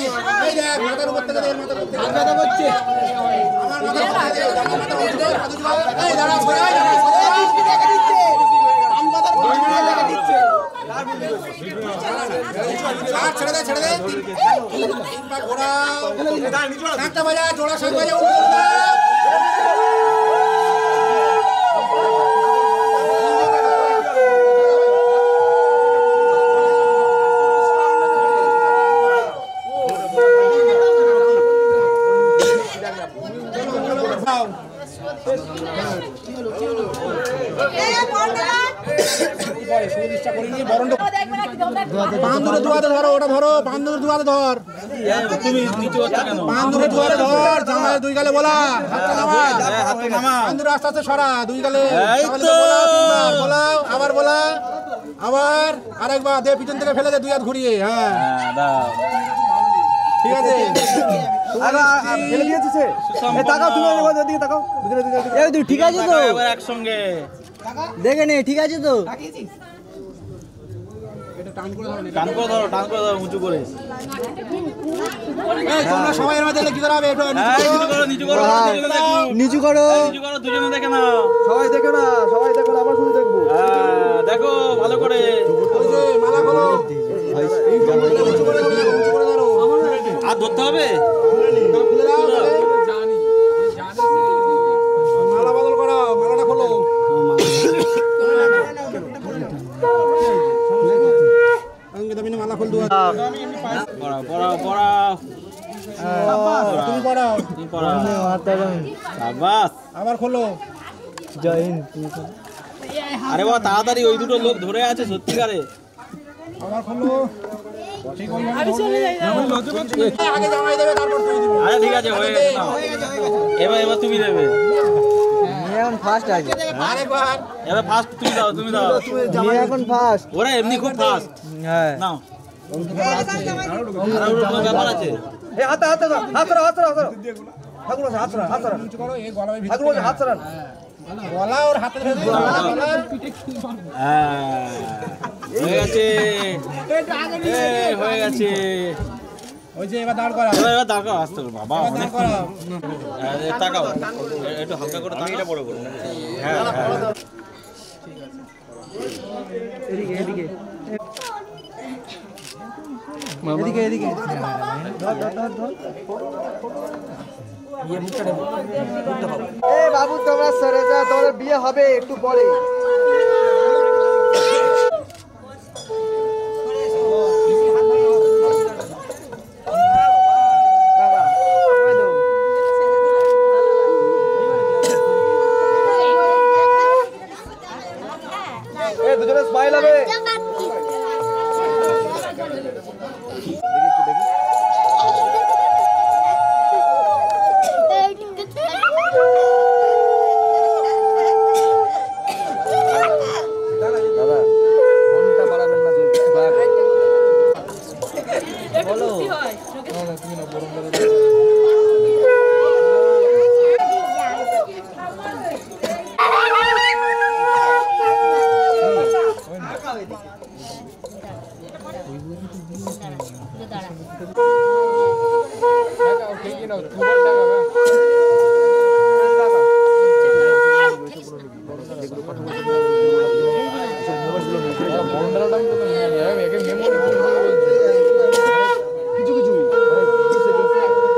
এই দেখ, মাথার উপর থেকে দে, মাথার উপর থেকে। আমার মাথার উপর থেকে দে, আমার মাথার উপর থেকে দে, এই দাঁড়া, সরে আয়, দাঁড়া, সরে আয়। ছেড়ে দে, ছেড়ে দে। তিন পা ঘোরাও। শাঁখটা বাজা, জোড়া শাঁখ বাজা, উল্টো উল্টো। বান্দুরের দুয়ারে ধরো, ওটা ধরো, বান্দুরের দুয়ারে ধর, বান্দুরের দুয়ারে ধর, জামাই দুই গালে বলা, বান্দুর আস্তে আস্তে সরা, দুই গালে বলাও, আবার বলা, আবার আরেকবার দে, পিছন থেকে ফেলে দে, দুই হাত ঘুরিয়ে। হ্যাঁ ঠিক আছে, ফেলে দিয়েছে সে। তাকাও তুমি, ওদিকে তাকাও, ঠিক আছে তো একসঙ্গে দেখে নে, ঠিক আছে তো। টান করে ধরো, উঁচু করে। সবাই কি করা হবে? নিচু করো, দুজনে দেখে না, সবাই দেখো না, সবাই দেখো না, আবার শুধু দেখবো। দেখো ভালো করে, মালা করো, হাত ধরতে হবে, মালা বদল করো, মালাটা খোলো। মালা খোল, তুমি পড়াও, আবার খোলো। জয় হিন্দ। আরে বাবা তাড়াতাড়ি, ওই দুটো লোক ধরে আছে সত্যিকারে। আবার খোলো। আগে জামাই দেবে, তারপর তুই দিবি। আরে ঠিক আছে, হয়ে গেছে, এবার তুমি দেবে। এখন ফার্স্ট আছে, আরেকবার এবার ফার্স্ট তুমি দাও, তুমি দাও, তুমি এখন ফার্স্ট। ওরা এমনি খুব ফার্স্ট। হ্যাঁ নাও, ব্যাপার আছে। এই হাত হাত দাও, হাত ধরো, হাত ধরো, হাত ধরো, ঠাকুর হাত ধরো, হাত ধরো, নিচু করো, এই গলায় ভিতর ঠাকুর হাত ধরো। গলা ওর হাতে ধরে গলা। হ্যাঁ হয়ে গেছে, হয়ে গেছে। ওই যে এবার দাঁড় করা, এবার দাঁড় করো, আসতে বাবা অনেক তাকাও, একটু হালকা করে তাকাও, এটা বড় করো। হ্যাঁ হ্যাঁ ঠিক আছে, এদিকে এদিকে এদিকে এদিকে ধর ধর ধর ধর। এ বাবু তোমরা সরে যাও, তোমাদের বিয়ে হবে একটু পরে। দুজনে স্মাইল হবে। দাদা ফোনটা বাড়াবেন না, বলো তুমি না বরং কিছু কিছু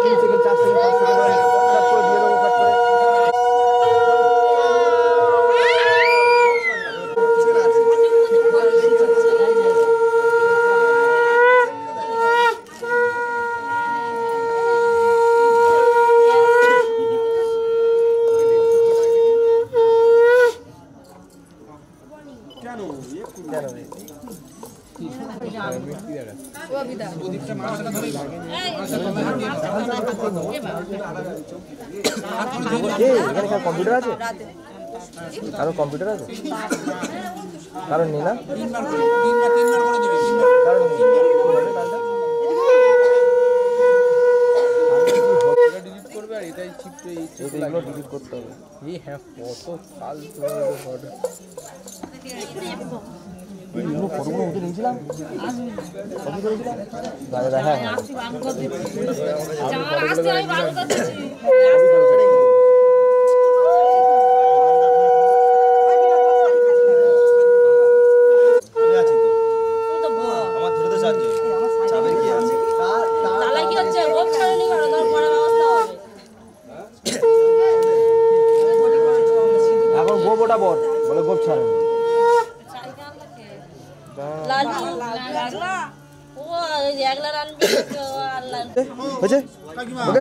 3 সেকেন্ড 4 সেকেন্ড 5 সেকেন্ড তারপর দিয়ে দেবো কাট করে। এখানে কম্পিউটার আছে? কারো কম্পিউটার আছে? কারণ নেই না? ডিলিট করতে হবে।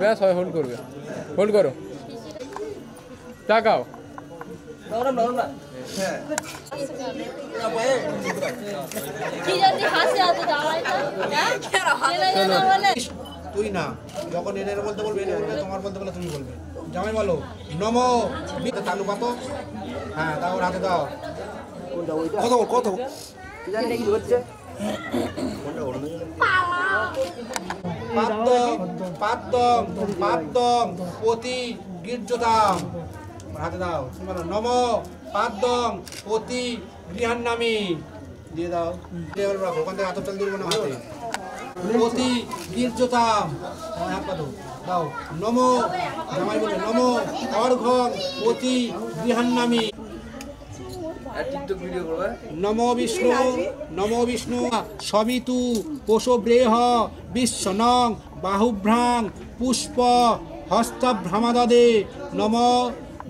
ব্যাস হয় হোল্ড করবে হোল্ড করো টাকাও তুই না যখন এনের বলতে বলবে এনে বলবে তোমার বলতে বলে তুমি বলবে জামাই বলো নম তালু পাতো হ্যাঁ দাও হাতে দাও কত পাদ্যম পতি গির্জতাম হাতে দাও বলো নম পাদ্যম পতি গৃহান্নামি দিয়ে দাও দিয়ে রাখো ওখান থেকে হাত তেল দিব না হাতে পতি গির্জতাম হাত পাতো দাও নম জামাই বলে নম অর্ঘম পতি গৃহান্নামি নমো বিষ্ণু সবিতু কোশব্রেহ বিশ্বনং বাহুভ্রাং পুষ্প হস্তভ্রমাদদে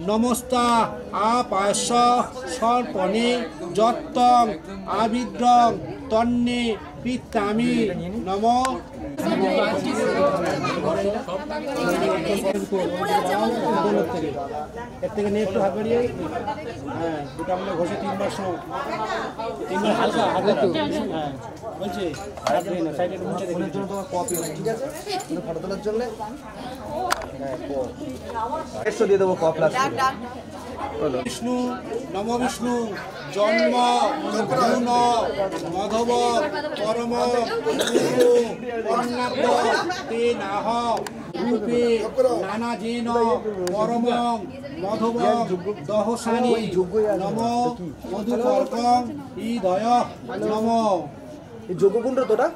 নমস্তা আপায়স সর্পণে যত্তং আবিদ্রং তন্নে পিত্তামি নম এর থেকে নিয়ে একটু হাত বাড়িয়ে হ্যাঁ দুটো আমরা ঘষে 3 বার সময় 3 বার হালকা হাতে তো হ্যাঁ বলছি সাইডে মুছে দেখুন তোমার কপি ঠিক আছে ফটো তোলার জন্য হ্যাঁ কো 100 দিয়ে দেবো কপ লাগছে বিষ্ণু নম বিষ্ণু জন্ম গুণ মাধব পরম বিষ্ণু অন্নাব্দ তে নাহ রূপে নানা জেন পরম মাধব দহসানি নম মধুকর্কং হৃদয় নম এই যোগকুণ্ড তোরা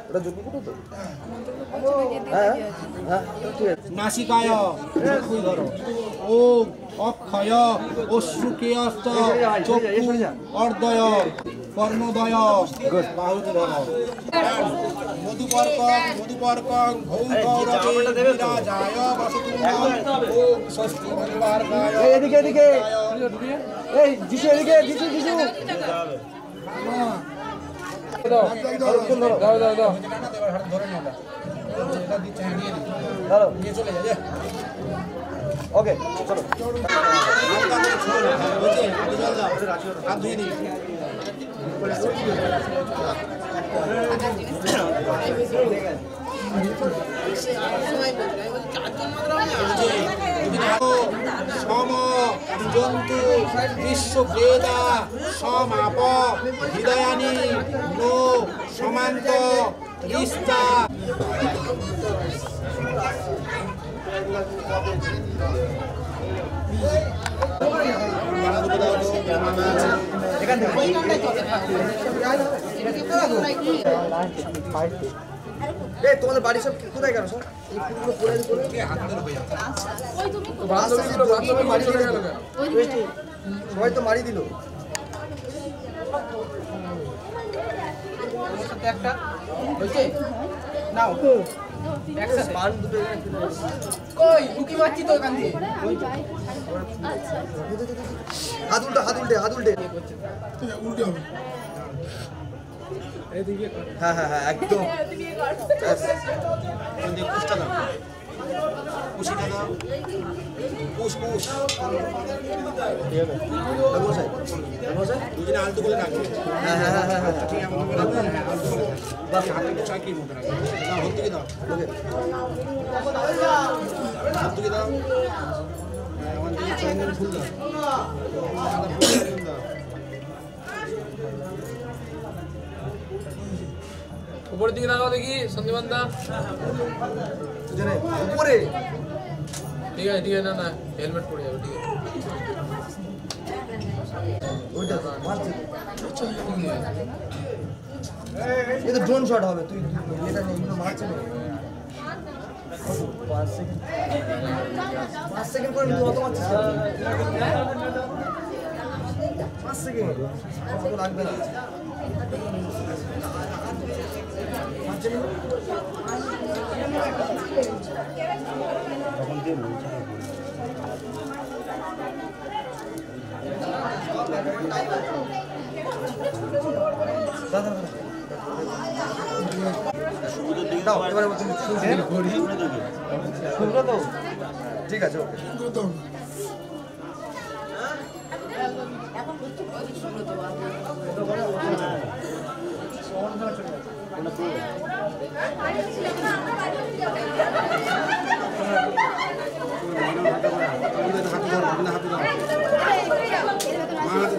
ওটা যোগকুণ্ড তো হ্যাঁ হ্যাঁ নাসিকায় চক্ষু ধরো ওম অক্ষয় অশ্রুকেয়স্ত চক্ষু অর্দয় কর্ণদয় বাহুতে ধরো মধুপর্কং ভৌগৌরবে বিরাজায় বসতুল্লাহ ওম ষষ্ঠী মধুপর্কায় এদিকে এই যিশু এদিকে যিশু দাও নিয়ে চলে যা ওকে চলো হাত ধুয়ে দিই সম জন্তু বিশ্ববেদা সমাপ হৃদয়ানি নো সমান্ত রিস্তা এখান থেকে তোমাদের বাড়ি সব কোথায় গেল সব সবাই তো মারি দিল একটা নাও কই লুকি মারছি তো ওখান দিয়ে হাত উল্টে উল্টে হবে হ্যাঁ হ্যাঁ হ্যাঁ একদম আলতু বলে রাখবে হ্যাঁ হ্যাঁ হ্যাঁ হ্যাঁ ঠিক আছে চাকরি মতো রাখবে হাত থেকে দাও হাত থেকে দাও আমার দিকে চন্দন ফুল দাও উপরের দিকে লাগাও দেখি সন্দীপন দা উপরে ঠিক আছে না হেলমেট পরে যাবে ঠিক আছে ये तो ड्रोन शॉट হবে তুই এটা নেই এগুলো মারছে না 5 সেকেন্ড 5 সেকেন্ড করে তুই অত মারছিস 5 সেকেন্ড কত লাগবে না তখন দিয়ে বলছি দাদা দাও এবারে বলছি শুনলো তো ঠিক আছে ওকে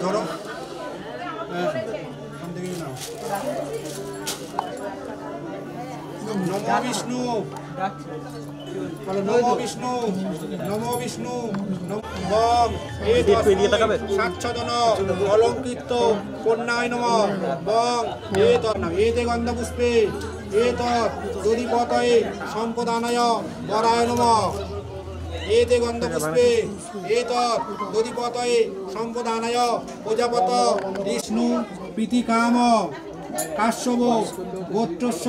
ধরো নমো বিষ্ণু নমো বিষ্ণু নমো বিষ্ণু সাচ্ছদন অলঙ্কৃত কন্যায় নম বং এতে গন্ধপুষ্পে এতৎ দধিপতয়ে সম্পদানায় বরায় নম এতে গন্ধপুষ্পে এতৎ দধিপতয়ে সম্পদানায় প্রজাপত বিষ্ণু প্রীতিকাম কাশ্যপ গোত্রস্য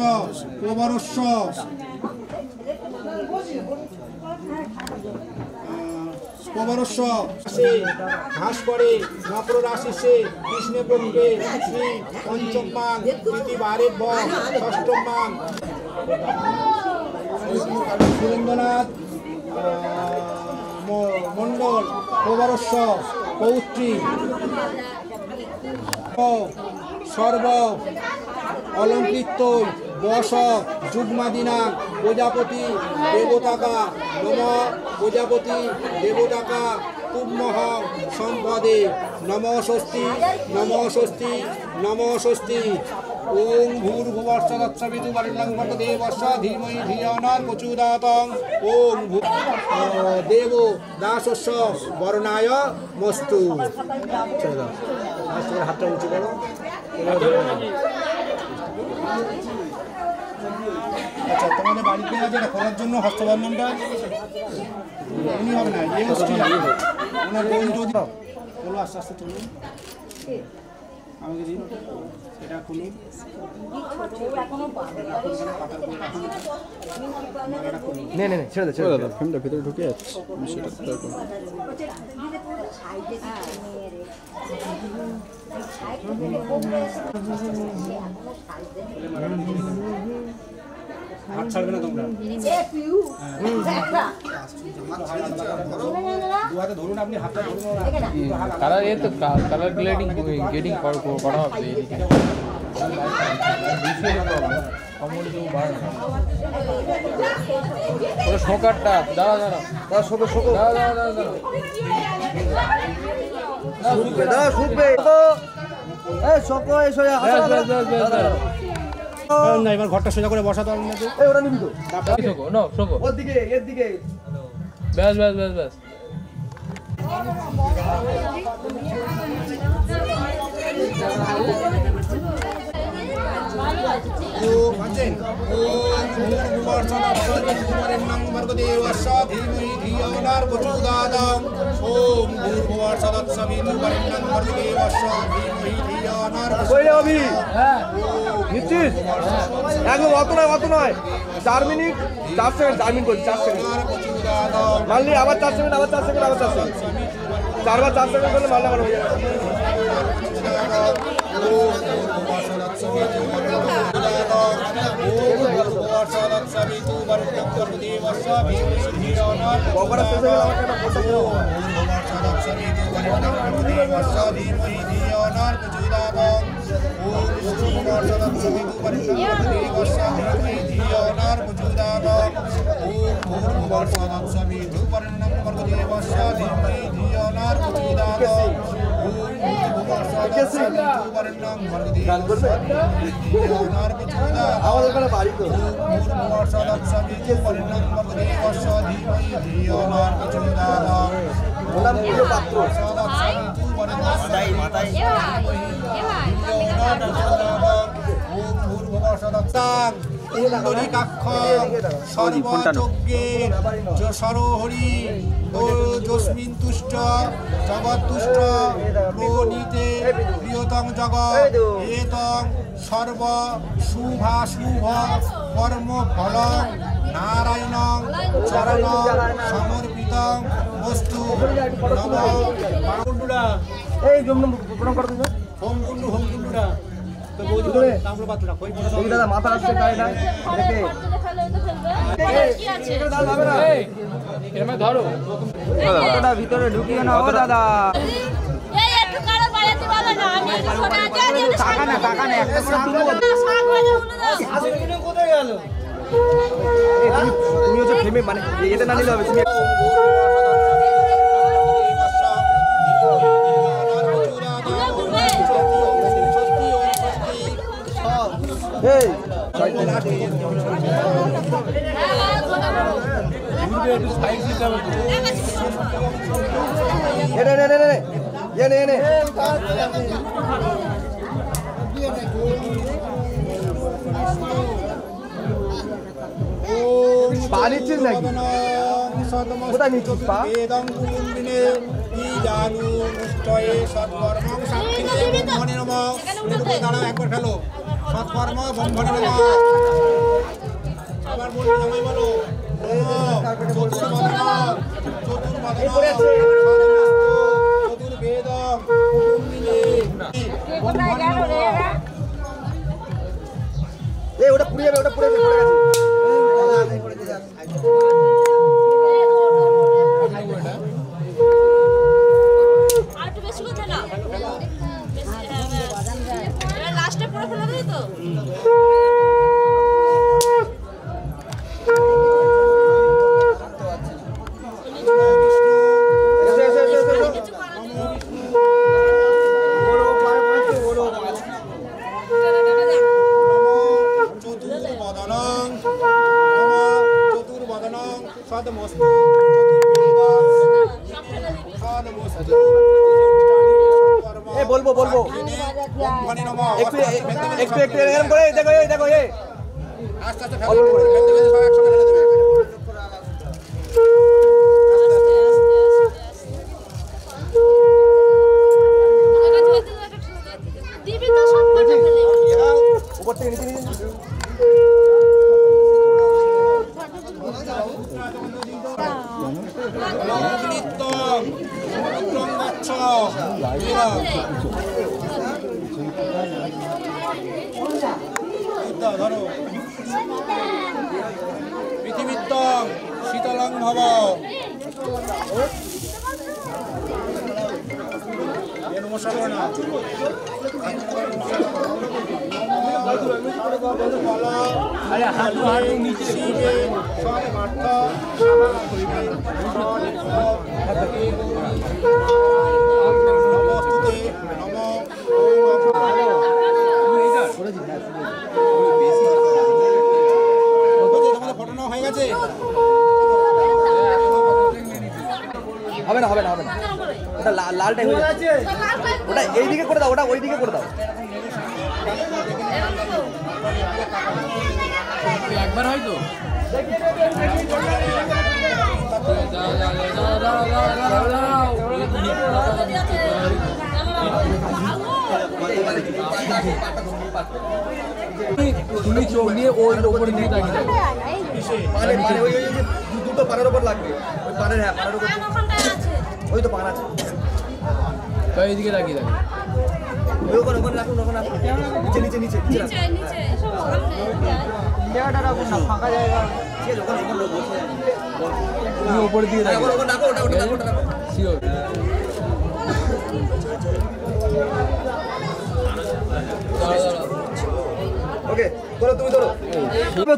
প্রবরস্য প্রবরস্য ঘাস করে মকর রাশিসে কৃষ্ণে পক্ষে শ্রী পঞ্চমাং তৃতীবারের বং ষষ্ঠমাং সুরেন্দ্রনাথ মণ্ডল প্রবরস্য পৌত্রী সর্ব অলঙ্কৃত বস যুগ্মাদিনা প্রজাপতি দেবতাকা নম প্রজাপতি দেবতাকা তুম্মহ সম্পদে নম ষষ্ঠী নম ষষ্ঠী নম ষষ্ঠী ওং ভূর্ভুবস্য তৎসবিতু বরেণ্যং ভর্গদেবস্য ধীমহি ধিয়ো ন প্রচোদয়াৎ ওং দেব দাসস্য বরণায় মস্তু হাতটা উঁচু করো আচ্ছা তোমাদের বাড়িতে আছে এটা করার জন্য হস্তবন্ধনটা উনি হবে না ওনার বোন যদি বলো আস্তে আস্তে চলুন আমাকে দিন এটা খুলুন ছেড়ে দাদা ফ্রেমটা ভিতরে ঢুকে যাচ্ছে সেটা হাত ছাড়বে না তোমরা দুহাতে ধরুন আপনি হাতটা ধরুন কালার এ তো কালার গ্লেডিং করা হবে শোকারটা দাঁড়া এবার ঘরটা সোজা করে বসাতে হবে ওটা নিবি তো ওর দিকে এর দিকে ব্যাস একদম অত নয় 4 মিনিট 4 সেকেন্ড 4 মিনিট করছি 4 সেকেন্ড মারলি আবার 4 সেকেন্ড আবার 4 সেকেন্ড আবার 4 সেকেন্ড 4 বার 4 সেকেন্ড করলে মারলে আমার হয়ে যাবে আমাদের ওখানে বাড়ি তো পাত্র সরহরি যস্মিন তুষ্ট জগৎ তুষ্ট প্রণীতে প্রিয়তম জগৎ এতং সর্ব শুভ কর্ম ফল নারায়ণং চরণ সমর্পিতং বস্তু নমঃ। এই জমনম প্রণাম করো তুমি। হোম কুন্ডুরা তো বৌদি করে তামলো পাতলা কই বড় এই দাদা মাথা আসছে কাইটা দেখে এই এরমে ধরো কতটা ভিতরে ঢুকিও না ও দাদা। এই একটু কারো বাড়াতে বলো না আমি একটু সরে আছি টাকা না একটা করে তুলবো। কোথায় গেল? তুমি হচ্ছে ফেমে মানে এতে না নিলে হবে তুমি। এই পা নিচ্ছিস নাকি? কোথায় নিচ্ছিস পা? একবার খেলো সৎকর্ম ব্রহ্মণে নমঃ। আবার বলি জামাই বলো ওটা পুড়ে যাবে পড়ে গেছে। আর একটু বেশি কথা না লাস্টে পুরো ফেলে দিই তো। বলবো একটু এরকম করে দেখো আস্তে আস্তে ফেলে দেবে সব একসাথে ফেলে দেবে। দিবি তো সব কথা ফেলে উপর থেকে নিচে ধরো পৃথিবীত্তং শীতলং ভব। নমস্কার করো না ফটো হয়ে গেছে। হবে না ওটা লালটাই হয়ে যাচ্ছে। ওটা এইদিকে করে দাও ওটা ওইদিকে করে দাও। একবার হয়তো তুমি চোখ দিয়ে ওই ওপরে দিয়ে তাকিয়ে দুটো পানের উপর লাগবে। ওই পানের পানের উপর ওই তো পান আছে তো এইদিকে তাকিয়ে থাকে। ওখানে রাখুন নিচে ফাঁকা জায়গা তুমি ওপরে দিয়ে তাকিয়ে শিওর। ওকে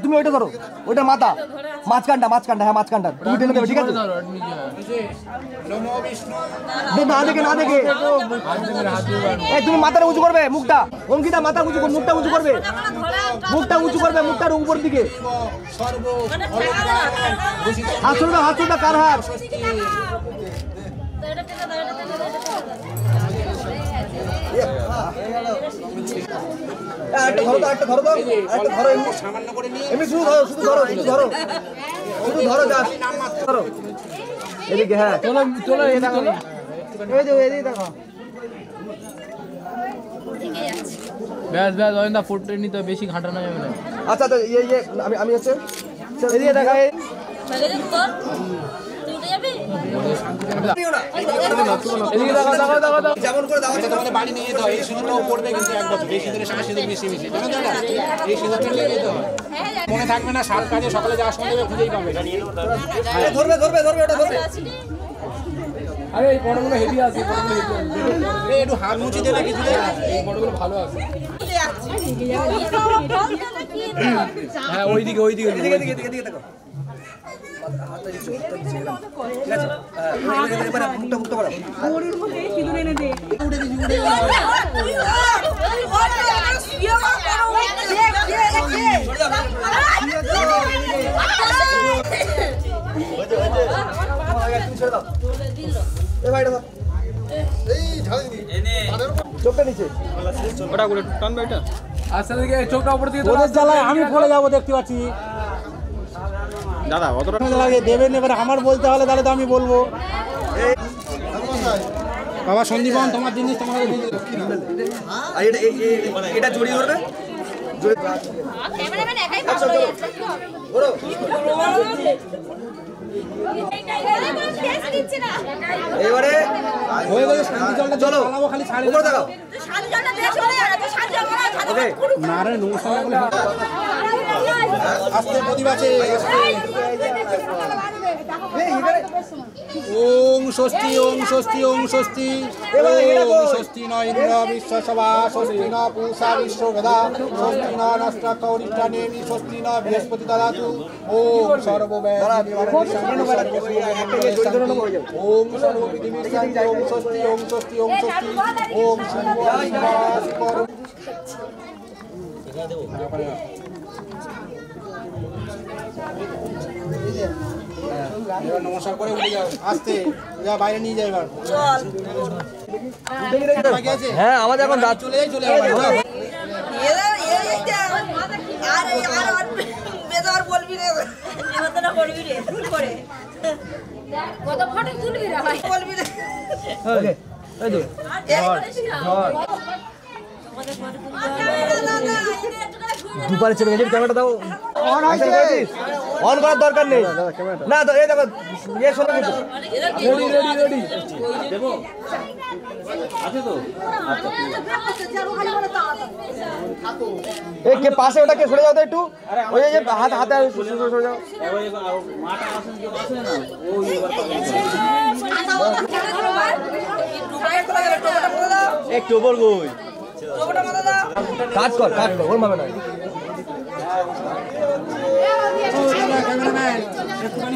তুমি ওইটা ধরো ওইটা মাঝখানটা হ্যাঁ মাঝখানটা তুমি টেনে দেবে ঠিক আছে। না দেখে তুমি মাথাটা উঁচু করবে মুখটা অঙ্কিতা মাথা মুখটা উঁচু করবে মুখটার উপর দিকে হাত চলবে কার হাত একটা ধরো তো, একটা ধরো তো, একটা ধরো এমনি সামান্য করে নিয়ে এমনি শুধু ধরো, শুধু ধরো, শুধু ধরো, শুধু ধরো জাস্ট ধরো এদিকে। হ্যাঁ চলো চলো এই দেখো এই যে এদিকে দেখো। ব্যাস ব্যাস অয়ন্দা ফুটে নিতে বেশি ঘাটানো যাবে না। আচ্ছা আচ্ছা ইয়ে আমি হচ্ছে এদিকে দেখা এদিকে দেখো দেখো দেখো দেখো যেমন করে দাও তোমাদের বাড়ি নিয়ে যেতে হয়। এই সিঁদুরটাও পড়বে কিন্তু 1 বছর, এই সিঁদুরের সঙ্গে সিঁদুর মিশিয়ে মিশিয়ে, জানো তো না? এই সিঁদুরটা নিয়ে যেতে হয়, মনে থাকবে না, সার কাজে সকালে যাওয়ার সময় দেবে, খুঁজেই পাবে। ধরবে ধরবে ধরবে ওটা ধরবে। আরে এই বড়গুলো হেভি আছে, বড়গুলো হেভি আছে। এই একটু হাত মুছি দেবে কিছু দেবে। এই বড়গুলো ভালো আছে। হ্যাঁ ওইদিকে ওইদিকে এদিকে এদিকে এদিকে এদিকে দেখো। হাতটা দিচ্ছি, হাতটা দিচ্ছি, ঠিক আছে? হ্যাঁ এবারে মুখটা মুখটা করো। গরুর মধ্যে সিঁদুর এনে দে। উঠে দিচ্ছি, উঠে দিচ্ছি। চোখটা নিচে ওটা করে টানবে এটা। আচ্ছা দিকে চোখটা উপর দিকে ওদের জ্বালায় আমি পড়ে যাবো, দেখতে পাচ্ছি। দাদা অতটা লাগে দেবেন, এবারে আমার বলতে হলে তাহলে তো আমি বলবো। বাবা সন্দীপন, তোমার জিনিস তোমাকে দিয়ে দিল। আর এটা জড়িয়ে ধরবে, ক্যামেরাম্যান একাই পাগল হয়ে যাচ্ছে। ধরো। এবারে হয়ে গেছে, শান্তি জলটা চলো চালাবো, খালি ছাড়ে উপরে দেখাও। ওকে না রে, নমস্কার বলে আস্তে প্রদীপ আছে। ওম স্বস্তি ওম স্বস্তি ওম স্বস্তি ওম স্বস্তি ন ইন্দ্র বিশ্বসভা স্বস্তি ন পূষা বিশ্বগদা স্বস্তি ন নষ্টকৌরিষ্ঠানেমি স্বস্তি ন বৃহস্পতি দদাতু ওম সর্ববেদ ওম সর্বপৃথিবীর শান্তি ওম স্বস্তি ওম স্বস্তি ওম স্বস্তি ওম এবার নমস্কার করে উঠে যাও, আস্তে যা, বাইরে নিয়ে যাও এবার। হ্যাঁ আমাদের এখন রাত চলে যাই, চলে যাও বাইরে। কত ফটো তুলবি রে ভাই? বলবি রে। ওকে এই যে দুপারে চেপে গেছে, ক্যামেরাটা দাও। অন হয়েছে, অন করার দরকার নেই। না তো এই দেখো ইয়ে শোনো কিন্তু রেডি রেডি রেডি দেবো আছে তো। এই কে পাশে ওটা কে সরে যাও তো একটু, ওই যে হাত হাতে সরে যাও। একটু বলবো কাজ কর ওর মামে নয়।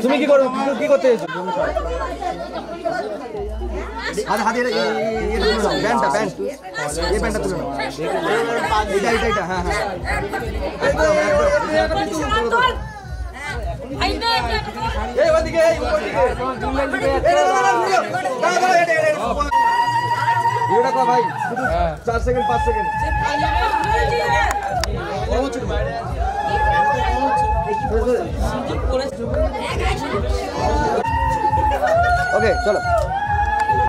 তুমি কি করো, কি করতে এসেছো? হাতে হাতে ব্যান্ডটা ব্যান্ড এই ব্যান্ডটা তুলে নাও। এটা হ্যাঁ হ্যাঁ একদম একদম। এই ওদিকে এই ওদিকে এটা কো ভাই, শুধু 4 সেকেন্ড 5 সেকেন্ড। ওকে চলো।